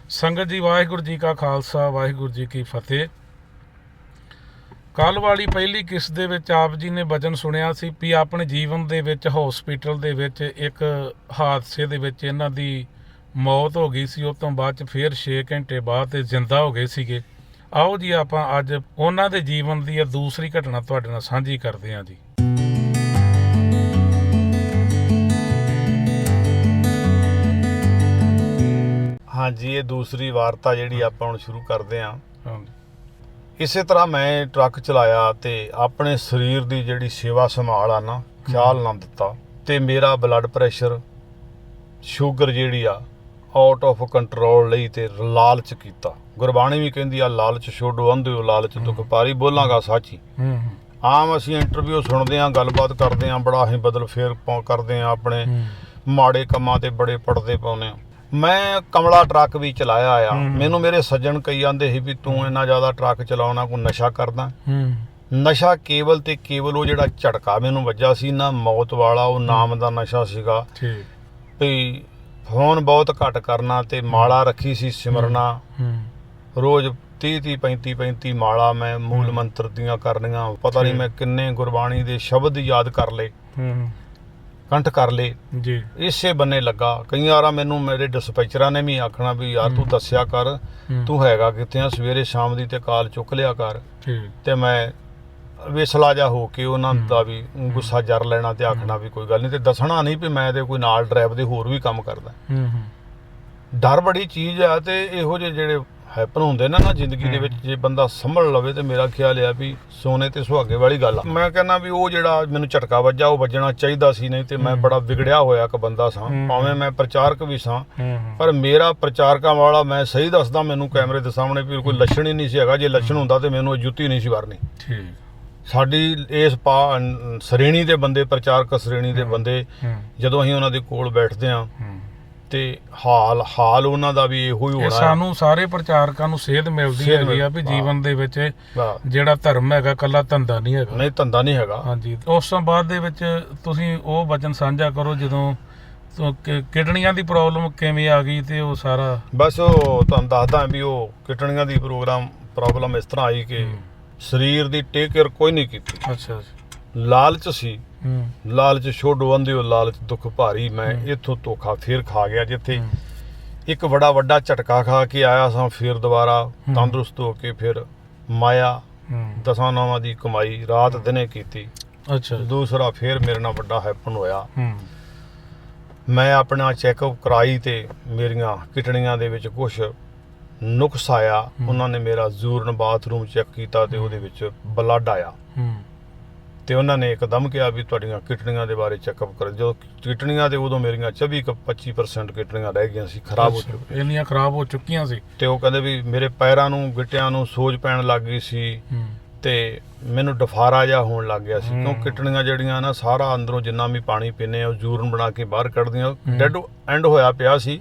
ਸੰਗਤ ਜੀ, ਵਾਹਿਗੁਰੂ ਜੀ ਕਾ ਖਾਲਸਾ, ਵਾਹਿਗੁਰੂ ਜੀ ਕੀ ਫਤਿਹ। ਕੱਲ੍ਹ ਵਾਲੀ ਪਹਿਲੀ ਕਿਸ਼ਤ ਦੇ ਵਿੱਚ ਆਪ ਜੀ ਨੇ ਵਚਨ ਸੁਣਿਆ ਸੀ ਵੀ ਆਪਣੇ ਜੀਵਨ ਦੇ ਵਿੱਚ ਹਸਪੀਟਲ ਦੇ ਵਿੱਚ ਇੱਕ ਹਾਦਸੇ ਦੇ ਵਿੱਚ ਇਹਨਾਂ ਦੀ ਮੌਤ ਹੋ ਗਈ ਸੀ। ਉਸ ਤੋਂ ਬਾਅਦ 'ਚ ਫਿਰ 6 ਘੰਟੇ ਬਾਅਦ ਇਹ ਜ਼ਿੰਦਾ ਹੋ ਗਏ ਸੀਗੇ। ਆਓ ਜੀ ਆਪਾਂ ਅੱਜ ਉਹਨਾਂ ਦੇ ਜੀਵਨ ਦੀ ਇਹ ਦੂਸਰੀ ਘਟਨਾ ਤੁਹਾਡੇ ਨਾਲ ਸਾਂਝੀ ਕਰਦੇ ਹਾਂ ਜੀ। ਹਾਂਜੀ, ਇਹ ਦੂਸਰੀ ਵਾਰਤਾ ਜਿਹੜੀ ਆਪਾਂ ਹੁਣ ਸ਼ੁਰੂ ਕਰਦੇ ਹਾਂ। ਹਾਂਜੀ, ਇਸੇ ਤਰ੍ਹਾਂ ਮੈਂ ਟਰੱਕ ਚਲਾਇਆ ਤੇ ਆਪਣੇ ਸਰੀਰ ਦੀ ਜਿਹੜੀ ਸੇਵਾ ਸੰਭਾਲ ਆ ਨਾ, ਖਿਆਲ ਨਾ ਦਿੱਤਾ ਤੇ ਮੇਰਾ ਬਲੱਡ ਪ੍ਰੈਸ਼ਰ, ਸ਼ੂਗਰ ਜਿਹੜੀ ਆ ਆਊਟ ਆਫ ਕੰਟਰੋਲ ਲਈ ਤੇ ਲਾਲਚ ਕੀਤਾ। ਗੁਰਬਾਣੀ ਵੀ ਕਹਿੰਦੀ ਆ, ਲਾਲਚ ਛੋਡੋ ਅੰਧਿਓ ਲਾਲਚ ਦੁੱਖ ਪਾਰੀ। ਬੋਲਾਂਗਾ ਸੱਚ ਹੀ। ਆਮ ਅਸੀਂ ਇੰਟਰਵਿਊ ਸੁਣਦੇ ਹਾਂ, ਗੱਲਬਾਤ ਕਰਦੇ ਹਾਂ, ਬੜਾ ਅਸੀਂ ਬਦਲ ਫੇਰ ਕਰਦੇ ਹਾਂ, ਆਪਣੇ ਮਾੜੇ ਕੰਮਾਂ ਤੇ ਬੜੇ ਪੜਦੇ ਪਾਉਂਦੇ ਹਾਂ। ਮੈਂ ਕਮਲਾ ਟਰੱਕ ਵੀ ਚਲਾਇਆ ਆ। ਮੈਨੂੰ ਮੇਰੇ ਸੱਜਣ ਕਈ ਆਂਦੇ ਸੀ ਵੀ ਤੂੰ ਇੰਨਾ ਜ਼ਿਆਦਾ ਟਰੱਕ ਚਲਾਉਣਾ, ਕੋਈ ਨਸ਼ਾ ਕਰਦਾ। ਨਸ਼ਾ ਕੇਵਲ ਤੇ ਕੇਵਲ ਉਹ ਜਿਹੜਾ ਝਟਕਾ ਮੈਨੂੰ ਵੱਜਾ ਸੀ ਨਾ, ਮੌਤ ਵਾਲਾ, ਉਹ ਨਾਮ ਦਾ ਨਸ਼ਾ ਸੀਗਾ। ਵੀ ਫੋਨ ਬਹੁਤ ਘੱਟ ਕਰਨਾ ਤੇ ਮਾਲਾ ਰੱਖੀ ਸੀ ਸਿਮਰਨਾ, ਰੋਜ਼ 30 35 ਮਾਲਾ ਮੈਂ ਮੂਲ ਮੰਤਰ ਦੀਆਂ ਕਰਨੀਆਂ। ਪਤਾ ਨਹੀਂ ਮੈਂ ਕਿੰਨੇ ਗੁਰਬਾਣੀ ਦੇ ਸ਼ਬਦ ਯਾਦ ਕਰ ਲਏ, ਕੰਠ ਕਰ ਲਏ ਜੀ। ਇਸੇ ਬੰਨੇ ਲੱਗਾ। ਕਈ ਵਾਰ ਮੈਨੂੰ ਮੇਰੇ ਡਿਸਪੈਚਰਾਂ ਨੇ ਵੀ ਆਖਣਾ ਵੀ ਯਾਰ ਤੂੰ ਦੱਸਿਆ ਕਰ, ਤੂੰ ਹੈਗਾ ਕਿੱਥੇ ਆ, ਸਵੇਰੇ ਸ਼ਾਮ ਦੀ ਤੇ ਕਾਲ ਚੁੱਕ ਲਿਆ ਕਰ। ਤੇ ਮੈਂ ਵੇਸਲਾ ਜਾ ਹੋ ਕੇ ਉਹਨਾਂ ਦਾ ਵੀ ਗੁੱਸਾ ਜਰ ਲੈਣਾ ਤੇ ਆਖਣਾ ਵੀ ਕੋਈ ਗੱਲ ਨਹੀਂ, ਤੇ ਦੱਸਣਾ ਨਹੀਂ ਵੀ ਮੈਂ ਤੇ ਕੋਈ ਨਾਲ ਡਰਾਈਵ ਦੇ ਹੋਰ ਵੀ ਕੰਮ ਕਰਦਾ। ਡਰ ਬੜੀ ਚੀਜ਼ ਆ ਤੇ ਇਹੋ ਜਿਹੇ ਜਿਹੜੇ ਹੈਪਨ ਹੁੰਦੇ ਨਾ ਜ਼ਿੰਦਗੀ ਦੇ ਵਿੱਚ, ਜੇ ਬੰਦਾ ਸੰਭਲ ਲਵੇ ਤੇ ਮੇਰਾ ਖਿਆਲ ਆ ਵੀ ਸੋਨੇ ਤੇ ਸੁਹਾਗੇ ਵਾਲੀ ਗੱਲ ਆ। ਮੈਂ ਕਹਿੰਦਾ ਵੀ ਉਹ ਜਿਹੜਾ ਮੈਨੂੰ ਝਟਕਾ ਵੱਜਾ ਉਹ ਵੱਜਣਾ ਚਾਹੀਦਾ ਸੀ, ਨਹੀਂ ਤੇ ਮੈਂ ਬੜਾ ਵਿਗੜਿਆ ਹੋਇਆ ਇੱਕ ਬੰਦਾ ਸਾਂ। ਭਾਵੇਂ ਮੈਂ ਪ੍ਰਚਾਰਕ ਵੀ ਸਾਂ, ਪਰ ਮੇਰਾ ਪ੍ਰਚਾਰਕਾਂ ਵਾਲਾ, ਮੈਂ ਸਹੀ ਦੱਸਦਾ, ਮੈਨੂੰ ਕੈਮਰੇ ਦੇ ਸਾਹਮਣੇ ਵੀ ਕੋਈ ਲੱਛਣ ਹੀ ਨਹੀਂ ਸੀ ਹੈਗਾ। ਜੇ ਲੱਛਣ ਹੁੰਦਾ ਤੇ ਮੈਨੂੰ ਜੁੱਤੀ ਨਹੀਂ ਸੀ ਵਰਨੀ। ਸਾਡੀ ਇਸ ਸ਼੍ਰੇਣੀ ਦੇ ਬੰਦੇ, ਪ੍ਰਚਾਰਕ ਸ਼੍ਰੇਣੀ ਦੇ ਬੰਦੇ, ਜਦੋਂ ਅਸੀਂ ਉਹਨਾਂ ਦੇ ਕੋਲ ਬੈਠਦੇ ਹਾਂ ਤੇ ਹਾਲ ਉਹਨਾਂ ਦਾ ਵੀ ਇਹੋ ਹੀ ਹੋਣਾ। ਸਾਨੂੰ ਸਾਰੇ ਪ੍ਰਚਾਰਕਾਂ ਨੂੰ ਸੇਧ ਮਿਲਦੀ ਹੈਗੀ ਆ ਵੀ ਜੀਵਨ ਦੇ ਵਿੱਚ ਜਿਹੜਾ ਧਰਮ ਹੈਗਾ ਕੱਲਾ ਧੰਦਾ ਨਹੀਂ ਹੈਗਾ। ਨਹੀਂ, ਧੰਦਾ ਨਹੀਂ ਹੈਗਾ। ਹਾਂਜੀ, ਉਸ ਤੋਂ ਬਾਅਦ ਦੇ ਵਿੱਚ ਤੁਸੀਂ ਉਹ ਵਚਨ ਸਾਂਝਾ ਕਰੋ ਜਦੋਂ ਕਿਡਨੀਆਂ ਦੀ ਪ੍ਰੋਬਲਮ ਕਿਵੇਂ ਆ ਗਈ ਤੇ ਉਹ ਸਾਰਾ। ਬਸ ਉਹ ਤੁਹਾਨੂੰ ਦੱਸਦਾ ਵੀ ਉਹ ਕਿਡਨੀਆਂ ਦੀ ਪ੍ਰੋਬਲਮ ਇਸ ਤਰ੍ਹਾਂ ਆਈ ਕਿ ਸਰੀਰ ਦੀ ਟੇਕ ਕੇਅਰ ਕੋਈ ਨਹੀਂ ਕੀਤੀ। ਅੱਛਾ, ਲਾਲਚ ਸੀ। ਲਾਲਚ ਛੋਡੋ ਅੰਧਿਓ ਲਾਲਚ ਦੁੱਖ ਭਾਰੀ। ਮੈਂ ਇੱਥੋਂ ਧੋਖਾ ਫੇਰ ਖਾ ਗਿਆ, ਜਿੱਥੇ ਇੱਕ ਬੜਾ ਵੱਡਾ ਝਟਕਾ ਖਾ ਕੇ ਆਇਆ ਸਾਂ, ਫਿਰ ਦੁਬਾਰਾ ਤੰਦਰੁਸਤ ਹੋ ਕੇ ਫਿਰ ਮਾਇਆ ਦਸਾਂ ਨਾਵਾਂ ਦੀ ਕਮਾਈ ਰਾਤ ਦਿਨੇ ਕੀਤੀ। ਅੱਛਾ, ਦੂਸਰਾ ਫੇਰ ਮੇਰੇ ਨਾਲ ਵੱਡਾ ਹੈਪਨ ਹੋਇਆ। ਮੈਂ ਆਪਣਾ ਚੈੱਕਅਪ ਕਰਾਈ ਤੇ ਮੇਰੀਆਂ ਕਿਡਨੀਆਂ ਦੇ ਵਿੱਚ ਕੁਛ ਨੁਕਸ ਆਇਆ। ਉਹਨਾਂ ਨੇ ਮੇਰਾ ਯੂਰਨ ਬਾਥਰੂਮ ਚੈੱਕ ਕੀਤਾ ਤੇ ਉਹਦੇ ਵਿੱਚ ਬਲੱਡ ਆਇਆ ਤੇ ਉਹਨਾਂ ਨੇ ਇੱਕਦਮ ਕਿਹਾ ਵੀ ਤੁਹਾਡੀਆਂ ਕਿਡਨੀਆਂ ਦੇ ਬਾਰੇ ਚੈੱਕਅਪ ਕਰੋ। ਜੋ ਕਿਡਨੀਆਂ ਤੇ ਉਦੋਂ ਮੇਰੀਆਂ 24-25% ਕਿਡਨੀਆਂ ਰਹਿ ਗਈਆਂ ਸੀ, ਖਰਾਬ ਹੋ ਚੁੱਕੀਆਂ, ਇੰਨੀਆਂ ਖਰਾਬ ਹੋ ਚੁੱਕੀਆਂ ਸੀ। ਤੇ ਉਹ ਕਹਿੰਦੇ ਵੀ ਮੇਰੇ ਪੈਰਾਂ ਨੂੰ, ਗਿੱਟਿਆਂ ਨੂੰ ਸੋਜ ਪੈਣ ਲੱਗ ਗਈ ਸੀ ਤੇ ਮੈਨੂੰ ਡਫਾਰਾ ਜਿਹਾ ਹੋਣ ਲੱਗ ਗਿਆ ਸੀ, ਕਿਉਂ ਕਿਡਨੀਆਂ ਜਿਹੜੀਆਂ ਨਾ ਸਾਰਾ ਅੰਦਰੋਂ ਜਿੰਨਾ ਵੀ ਪਾਣੀ ਪੀਂਦੇ ਆ ਉਹ ਯੂਰਨ ਬਣਾ ਕੇ ਬਾਹਰ ਕੱਢਦੀਆਂ। ਡੈਡ ਐਂਡ ਹੋਇਆ ਪਿਆ ਸੀ।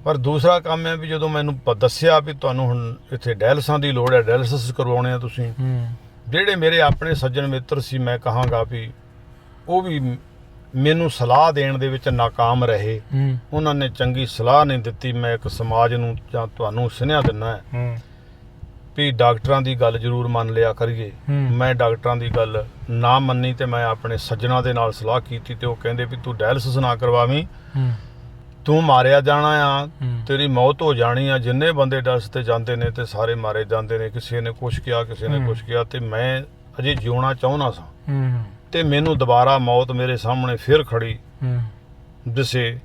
ਪਰ ਦੂਸਰਾ ਕੰਮ ਹੈ ਵੀ ਜਦੋਂ ਮੈਨੂੰ ਦੱਸਿਆ ਵੀ ਤੁਹਾਨੂੰ ਹੁਣ ਇੱਥੇ ਡਾਇਲਸਾਂ ਦੀ ਲੋੜ ਹੈ, ਡਾਇਲਸਿਸ ਕਰਵਾਉਣੇ ਆ ਤੁਸੀਂ, ਜਿਹੜੇ ਮੇਰੇ ਆਪਣੇ ਸੱਜਣ ਮਿੱਤਰ ਸੀ, ਮੈਂ ਕਹਾਂਗਾ ਵੀ ਉਹ ਵੀ ਮੈਨੂੰ ਸਲਾਹ ਦੇਣ ਦੇ ਵਿੱਚ ਨਾਕਾਮ ਰਹੇ। ਉਹਨਾਂ ਨੇ ਚੰਗੀ ਸਲਾਹ ਨਹੀਂ ਦਿੱਤੀ। ਮੈਂ ਇੱਕ ਸਮਾਜ ਨੂੰ ਜਾਂ ਤੁਹਾਨੂੰ ਸੁਨੇਹਾ ਦਿੰਦਾ ਵੀ ਡਾਕਟਰਾਂ ਦੀ ਗੱਲ ਜ਼ਰੂਰ ਮੰਨ ਲਿਆ ਕਰੀਏ। ਮੈਂ ਡਾਕਟਰਾਂ ਦੀ ਗੱਲ ਨਾ ਮੰਨੀ ਤੇ ਮੈਂ ਆਪਣੇ ਸੱਜਣਾਂ ਦੇ ਨਾਲ ਸਲਾਹ ਕੀਤੀ ਤੇ ਉਹ ਕਹਿੰਦੇ ਵੀ ਤੂੰ ਡਾਇਲਸਿਸ ਨਾ ਕਰਵਾਵੀਂ, ਤੂੰ ਮਾਰਿਆ ਜਾਣਾ ਆ, ਤੇਰੀ ਮੌਤ ਹੋ ਜਾਣੀ ਆ। ਜਿੰਨੇ ਬੰਦੇ ਡਾਇਲਸਿਸ ਤੇ ਜਾਂਦੇ ਨੇ ਤੇ ਸਾਰੇ ਮਾਰੇ ਜਾਂਦੇ ਨੇ। ਕਿਸੇ ਨੇ ਕੁਛ ਕਿਹਾ, ਕਿਸੇ ਨੇ ਕੁਛ ਕਿਹਾ, ਤੇ ਮੈਂ ਅਜੇ ਜਿਉਣਾ ਚਾਹੁੰਦਾ ਸਾਂ ਤੇ ਮੈਨੂੰ ਦੁਬਾਰਾ ਮੌਤ ਮੇਰੇ ਸਾਹਮਣੇ ਫਿਰ ਖੜੀ ਦਿਸੇ।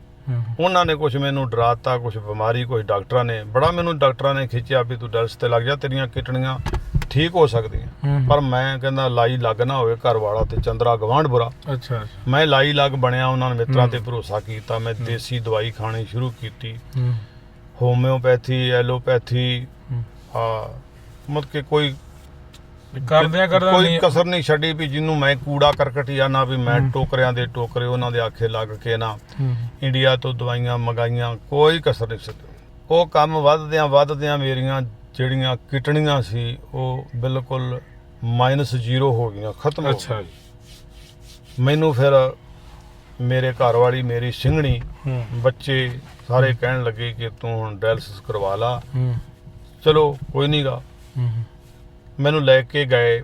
ਉਹਨਾਂ ਨੇ ਕੁਛ ਮੈਨੂੰ ਡਰਾਤਾ, ਕੁਛ ਬਿਮਾਰੀ, ਕੁਛ ਡਾਕਟਰਾਂ ਨੇ ਖਿੱਚਿਆ ਵੀ ਤੂੰ ਡਾਇਲਸਿਸ ਤੇ ਲੱਗ ਜਾ, ਤੇਰੀਆਂ ਕਿਡਨੀਆਂ ਠੀਕ ਹੋ ਸਕਦੀਆਂ। ਪਰ ਮੈਂ ਕਹਿੰਦਾ ਲਾਈ ਲੱਗ ਨਾ ਹੋਵੇ, ਘਰ ਵਾਲਾ ਤੇ ਚੰਦਰਾ ਗਵਾਂਢ ਬੁਰਾ। ਅੱਛਾ, ਮੈਂ ਲਾਈ ਲੱਗ ਬਣਿਆ। ਉਹਨਾਂ ਨੇ ਮਿੱਤਰਾਂ ਤੇ ਭਰੋਸਾ ਕੀਤਾ। ਮੈਂ ਦੇਸੀ ਦਵਾਈ ਖਾਣੀ ਸ਼ੁਰੂ ਕੀਤੀ, ਹੋਮਿਓਪੈਥੀ, ਐਲੋਪੈਥੀ, ਮਤਲਬ ਕਿ ਕੋਈ ਕਸਰ ਨਹੀਂ ਛੱਡੀ ਵੀ ਜਿਹਨੂੰ ਮੈਂ ਕੂੜਾ ਕਰਕਟ ਜਾਣਾ ਵੀ ਮੈਂ ਟੋਕਰਿਆਂ ਦੇ ਟੋਕਰੇ ਉਹਨਾਂ ਦੇ ਆਖੇ ਲੱਗ ਕੇ ਨਾ ਇੰਡੀਆ ਤੋਂ ਦਵਾਈਆਂ ਮੰਗਾਈਆਂ, ਕੋਈ ਕਸਰ ਨਹੀਂ ਛੱਡੀ। ਉਹ ਕੰਮ ਵੱਧਦਿਆਂ ਮੇਰੀਆਂ ਜਿਹੜੀਆਂ ਕਿਡਨੀਆਂ ਸੀ ਉਹ ਬਿਲਕੁਲ -0 ਹੋ ਗਈਆਂ, ਖਤਮ ਹੋ ਗਈਆਂ। ਮੈਨੂੰ ਫਿਰ ਮੇਰੇ ਘਰ ਵਾਲੀ ਮੇਰੀ ਸਿੰਘਣੀ ਹੂੰ ਬੱਚੇ ਸਾਰੇ ਕਹਿਣ ਲੱਗੇ ਕਿ ਤੂੰ ਹੁਣ ਡਾਇਲਸਿਸ ਕਰਵਾ ਲਾ। ਹੂੰ ਚਲੋ ਕੋਈ ਨਹੀਂ ਗਾ, ਹੂੰ ਮੈਨੂੰ ਲੈ ਕੇ ਗਏ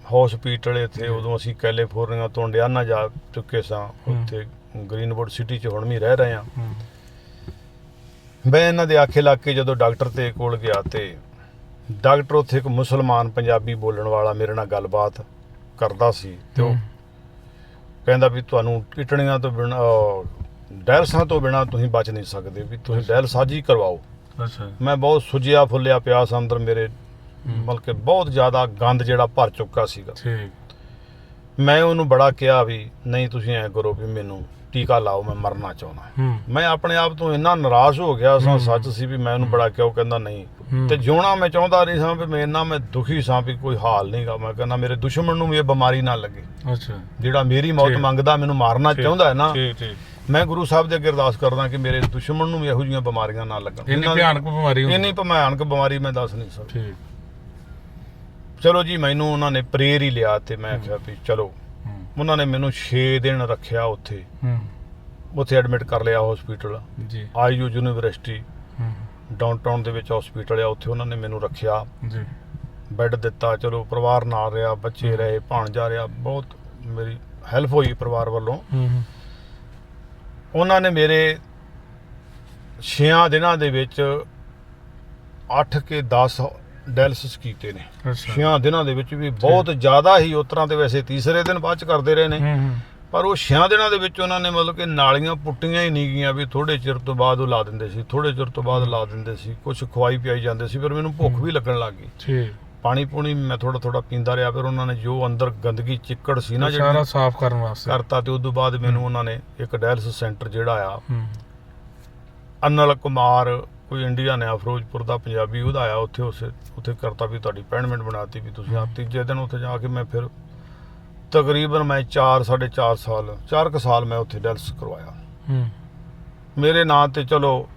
ਹਸਪੀਟਲ ਇੱਥੇ। ਉਦੋਂ ਅਸੀਂ ਕੈਲੀਫੋਰਨੀਆ ਤੋਂ ਇੰਡੀਆਨਾ ਜਾ ਚੁੱਕੇ ਸਾਂ, ਉੱਥੇ ਗ੍ਰੀਨਵੁੱਡ ਸਿਟੀ 'ਚ ਹੁਣ ਵੀ ਰਹਿ ਰਹੇ ਹਾਂ। ਹੂੰ ਮੈਂ ਇਹਨਾਂ ਦੇ ਆਖੇ ਲੱਗ ਕੇ ਜਦੋਂ ਡਾਕਟਰ ਤੇ ਕੋਲ ਗਿਆ ਤੇ ਡਾਕਟਰ ਉੱਥੇ ਇੱਕ ਮੁਸਲਮਾਨ ਪੰਜਾਬੀ ਬੋਲਣ ਵਾਲਾ ਮੇਰੇ ਨਾਲ ਗੱਲਬਾਤ ਕਰਦਾ ਸੀ ਤੇ ਉਹ ਕਹਿੰਦਾ ਵੀ ਤੁਹਾਨੂੰ ਕਿਡਨੀਆਂ ਤੋਂ ਬਿਨਾਂ ਡਾਇਲਸਾਂ ਤੋਂ ਬਿਨਾਂ ਤੁਸੀਂ ਬਚ ਨਹੀਂ ਸਕਦੇ, ਵੀ ਤੁਸੀਂ ਡਾਇਲਸਾਜ ਹੀ ਕਰਵਾਓ। ਅੱਛਾ ਮੈਂ ਬਹੁਤ ਸੁੱਜਿਆ ਫੁੱਲਿਆ ਪਿਆ ਸਾਂ ਅੰਦਰ, ਮੇਰੇ ਬਲਕਿ ਬਹੁਤ ਜ਼ਿਆਦਾ ਗੰਦ ਜਿਹੜਾ ਭਰ ਚੁੱਕਾ ਸੀਗਾ। ਠੀਕ ਮੈਂ ਉਹਨੂੰ ਬੜਾ ਕਿਹਾ ਵੀ ਨਹੀਂ ਤੁਸੀਂ ਐਂ ਕਰੋ ਵੀ ਮੈਨੂੰ ਟੀਕਾ ਲਾਓ, ਮੈਂ ਮਰਨਾ ਚਾਹੁੰਦਾ। ਹੂੰ ਮੈਂ ਆਪਣੇ ਆਪ ਤੋਂ ਇੰਨਾ ਨਾਰਾਜ਼ ਹੋ ਗਿਆ ਸਾਂ, ਸੱਚ ਸੀ ਵੀ ਮੈਂ ਉਹਨੂੰ ਬੜਾ ਕਿਹਾ। ਉਹ ਕਹਿੰਦਾ ਨਹੀਂ, ਤੇ ਜਿਉਣਾ ਮੈਂ ਚਾਹੁੰਦਾ ਨਹੀਂ ਸਾਂ, ਵੀ ਮੈਂ ਇੰਨਾ ਮੈਂ ਦੁਖੀ ਸਾਂ ਵੀ ਕੋਈ ਹਾਲ ਨਹੀਂਗਾ। ਮੈਂ ਕਹਿੰਦਾ ਮੇਰੇ ਦੁਸ਼ਮਣ ਨੂੰ ਵੀ ਇਹ ਬਿਮਾਰੀ ਨਾ ਲੱਗੇ, ਅੱਛਾ ਜਿਹੜਾ ਮੇਰੀ ਮੌਤ ਮੰਗਦਾ, ਮੈਨੂੰ ਮਾਰਨਾ ਚਾਹੁੰਦਾ ਹੈ ਨਾ। ਠੀਕ ਠੀਕ ਮੈਂ ਗੁਰੂ ਸਾਹਿਬ ਦੇ ਅੱਗੇ ਅਰਦਾਸ ਕਰਦਾ ਕਿ ਮੇਰੇ ਦੁਸ਼ਮਣ ਨੂੰ ਵੀ ਇਹੋ ਜਿਹੀਆਂ ਬਿਮਾਰੀਆਂ ਨਾ ਲੱਗਣ। ਇੰਨੀ ਭਿਆਨਕ ਬਿਮਾਰੀ ਹੁੰਦੀ? ਇੰਨੀ ਭਿਆਨਕ ਬਿਮਾਰੀ ਮੈਂ ਦੱਸ ਨਹੀਂ ਸਕਦਾ। ਠੀਕ ਚਲੋ ਜੀ, ਮੈਨੂੰ ਉਹਨਾਂ ਨੇ ਪ੍ਰੇਰ ਹੀ ਲਿਆ ਤੇ ਮੈਂ ਕਿਹਾ ਵੀ ਚਲੋ। ਉਹਨਾਂ ਨੇ ਮੈਨੂੰ 6 ਦਿਨ ਰੱਖਿਆ ਉੱਥੇ, ਹੂੰ ਉੱਥੇ ਐਡਮਿਟ ਕਰ ਲਿਆ ਹਸਪੀਟਲ ਜੀ ਆਈਯੂ ਯੂਨੀਵਰਸਿਟੀ ਹੂੰ ਡਾਊਨਟਾਊਨ ਦੇ ਵਿੱਚ ਹਸਪੀਟਲ ਆ, ਉੱਥੇ ਉਹਨਾਂ ਨੇ ਮੈਨੂੰ ਰੱਖਿਆ, ਜੀ ਬੈੱਡ ਦਿੱਤਾ। ਚਲੋ ਪਰਿਵਾਰ ਨਾਲ ਰਿਹਾ, ਬੱਚੇ ਰਹੇ, ਭਾਣਜਾ ਰਿਹਾ, ਬਹੁਤ ਮੇਰੀ ਹੈਲਪ ਹੋਈ ਪਰਿਵਾਰ ਵੱਲੋਂ। ਹੂੰ ਉਹਨਾਂ ਨੇ ਮੇਰੇ 6 ਦਿਨਾਂ ਦੇ ਵਿੱਚ 8 ਕੇ 10 ਡਾਇਲਸਿਸ ਕੀਤੇ ਨੇ। ਅੱਛਾ 6 ਦਿਨਾਂ ਦੇ ਵਿੱਚ ਵੀ ਬਹੁਤ ਜ਼ਿਆਦਾ ਹੀ। ਉਸ ਤਰ੍ਹਾਂ ਤੇ ਵੈਸੇ ਤੀਸਰੇ ਦਿਨ ਬਾਅਦ ਚ ਕਰਦੇ ਰਹੇ ਨੇ, ਹੂੰ ਪਰ ਉਹ 6 ਦਿਨਾਂ ਦੇ ਵਿੱਚ ਉਹਨਾਂ ਨੇ ਮਤਲਬ ਕਿ ਨਾਲੀਆਂ ਪੁੱਟੀਆਂ ਹੀ ਨਹੀਂ ਗਈਆਂ, ਵੀ ਥੋੜੇ ਚਿਰ ਤੋਂ ਬਾਅਦ ਉਹ ਲਾ ਦਿੰਦੇ ਸੀ, ਥੋੜੇ ਚਿਰ ਤੋਂ ਬਾਅਦ ਲਾ ਦਿੰਦੇ ਸੀ। ਕੁਝ ਖਵਾਈ ਪਿਆਈ ਜਾਂਦੇ ਸੀ, ਫਿਰ ਮੈਨੂੰ ਭੁੱਖ ਵੀ ਲੱਗਣ ਲੱਗ ਗਈ। ਠੀਕ ਪਾਣੀ ਪੂਣੀ ਮੈਂ ਥੋੜਾ ਥੋੜਾ ਪੀਂਦਾ ਰਿਹਾ। ਫਿਰ ਉਹਨਾਂ ਨੇ ਜੋ ਅੰਦਰ ਗੰਦਗੀ ਚਿੱਕੜ ਸੀ ਨਾ ਸਾਰਾ ਜਿਹੜੀ ਸਾਫ਼ ਕਰਨ ਵਾਸਤੇ ਕਰਤਾ, ਤੇ ਉਸ ਤੋਂ ਬਾਅਦ ਮੈਨੂੰ ਉਹਨਾਂ ਨੇ ਇੱਕ ਡਾਇਲਸਿਸ ਸੈਂਟਰ ਜਿਹੜਾ ਆ ਹੂੰ ਅਨਲ ਕੁਮਾਰ, ਕੋਈ ਇੰਡੀਅਨ ਆ ਫਿਰੋਜ਼ਪੁਰ ਦਾ ਪੰਜਾਬੀ, ਉਹਦਾ ਆਇਆ, ਉੱਥੇ ਉੱਥੇ ਕਰਤਾ ਵੀ ਤੁਹਾਡੀ ਅਪਾਇੰਟਮੈਂਟ ਬਣਾਤੀ ਵੀ ਤੁਸੀਂ ਆ। ਤੀਜੇ ਦਿਨ ਉੱਥੇ ਜਾ ਕੇ ਮੈਂ ਫਿਰ ਤਕਰੀਬਨ ਮੈਂ 4 ਕੁ ਸਾਲ ਮੈਂ ਉੱਥੇ ਡਾਇਲਸਿਸ ਕਰਵਾਇਆ। ਹੂੰ ਮੇਰੇ ਨਾਂ ਤੇ ਚਲੋ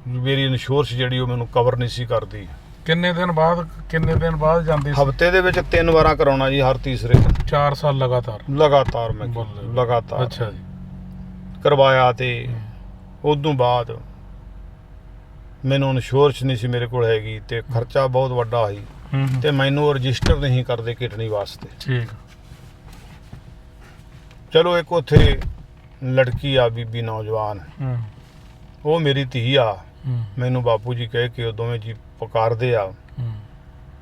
ਮੇਰੀ ਇੰਸ਼ੋਰੈਂਸ ਜਿਹੜੀ ਉਹ ਮੈਨੂੰ ਕਵਰ ਨਹੀਂ ਸੀ ਕਰਦੀ। ਕਿੰਨੇ ਦਿਨ ਬਾਅਦ ਜਾਂਦੀ ਸੀ? ਹਫਤੇ ਦੇ ਵਿੱਚ 3 ਵਾਰਾਂ ਕਰਾਉਣਾ ਜੀ, ਹਰ ਤੀਸਰੇ ਦਿਨ। 4 ਸਾਲ ਲਗਾਤਾਰ ਮੈਂ ਬੱਲੇ। ਲਗਾਤਾਰ ਅੱਛਾ ਜੀ ਕਰਵਾਇਆ। ਤੇ ਉਦੋਂ ਬਾਅਦ ਮੈਨੂੰ ਇੰਸ਼ੋਰੈਂਸ ਨਹੀਂ ਸੀ ਮੇਰੇ ਕੋਲ ਹੈਗੀ, ਤੇ ਖਰਚਾ ਬਹੁਤ ਵੱਡਾ ਸੀ, ਹੂੰ ਤੇ ਮੈਨੂੰ ਰਜਿਸਟਰ ਨਹੀਂ ਕਰਦੇ ਕਿਡਨੀ ਵਾਸਤੇ। ਠੀਕ ਚਲੋ ਇੱਕ ਉੱਥੇ ਲੜਕੀ ਆ, ਬੀਬੀ ਨੌਜਵਾਨ, ਹੂੰ ਉਹ ਮੇਰੀ ਧੀ ਆ। ਹੂੰ ਮੈਨੂੰ ਬਾਪੂ ਜੀ ਕਹਿ ਕੇ ਉਹ ਦੋਵੇਂ ਜੀ ਪੁਕਾਰਦੇ ਆ। ਹੂੰ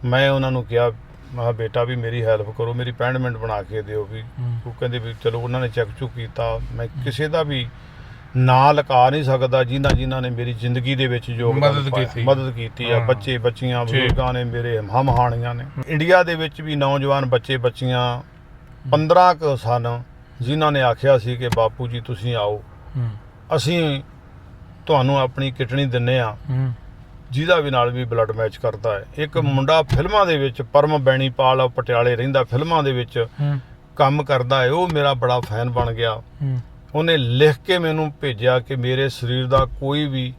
ਮੈਂ ਉਹਨਾਂ ਨੂੰ ਕਿਹਾ, ਮੈਂ ਕਿਹਾ ਬੇਟਾ ਵੀ ਮੇਰੀ ਹੈਲਪ ਕਰੋ, ਮੇਰੀ ਅਪਾਇੰਟਮੈਂਟ ਬਣਾ ਕੇ ਦਿਓ ਵੀ। ਉਹ ਕਹਿੰਦੇ ਵੀ ਚਲੋ। ਉਹਨਾਂ ਨੇ ਚੈੱਕ ਚੁੱਕ ਕੀਤਾ। ਮੈਂ ਕਿਸੇ ਦਾ ਵੀ ਨਾਂ ਲਿਖਾ ਨਹੀਂ ਸਕਦਾ ਜਿਨ੍ਹਾਂ ਨੇ ਮੇਰੀ ਜ਼ਿੰਦਗੀ ਦੇ ਵਿੱਚ ਮਦਦ ਕੀਤੀ ਆ। ਬੱਚੇ ਬੱਚੀਆਂ ਬਜ਼ੁਰਗਾਂ ਨੇ, ਮੇਰੇ ਹਮਹਾਣੀਆਂ ਨੇ। ਇੰਡੀਆ ਦੇ ਵਿੱਚ ਵੀ ਨੌਜਵਾਨ ਬੱਚੇ ਬੱਚੀਆਂ 15 ਕੁ ਸਨ ਜਿਨ੍ਹਾਂ ਨੇ ਆਖਿਆ ਸੀ ਕਿ ਬਾਪੂ ਜੀ ਤੁਸੀਂ ਆਓ, ਅਸੀਂ ਤੁਹਾਨੂੰ ਆਪਣੀ ਕਿਡਨੀ ਦਿੰਨੇ ਆ, ਜਿਹਦਾ ਵੀ ਨਾਲ ਵੀ ਬਲੱਡ ਮੈਚ ਕਰਦਾ ਹੈ। ਇੱਕ ਮੁੰਡਾ ਫਿਲਮਾਂ ਦੇ ਵਿੱਚ, ਪਰਮ ਬੈਣੀਪਾਲ ਆ, ਪਟਿਆਲੇ ਰਹਿੰਦਾ, ਫਿਲਮਾਂ ਦੇ ਵਿੱਚ ਕੰਮ ਕਰਦਾ ਹੈ, ਉਹ ਮੇਰਾ ਬੜਾ ਫੈਨ ਬਣ ਗਿਆ। ਉਹਨੇ ਲਿਖ ਕੇ ਮੈਨੂੰ ਭੇਜਿਆ ਕਿ ਮੇਰੇ ਸਰੀਰ ਦਾ ਕੋਈ ਵੀ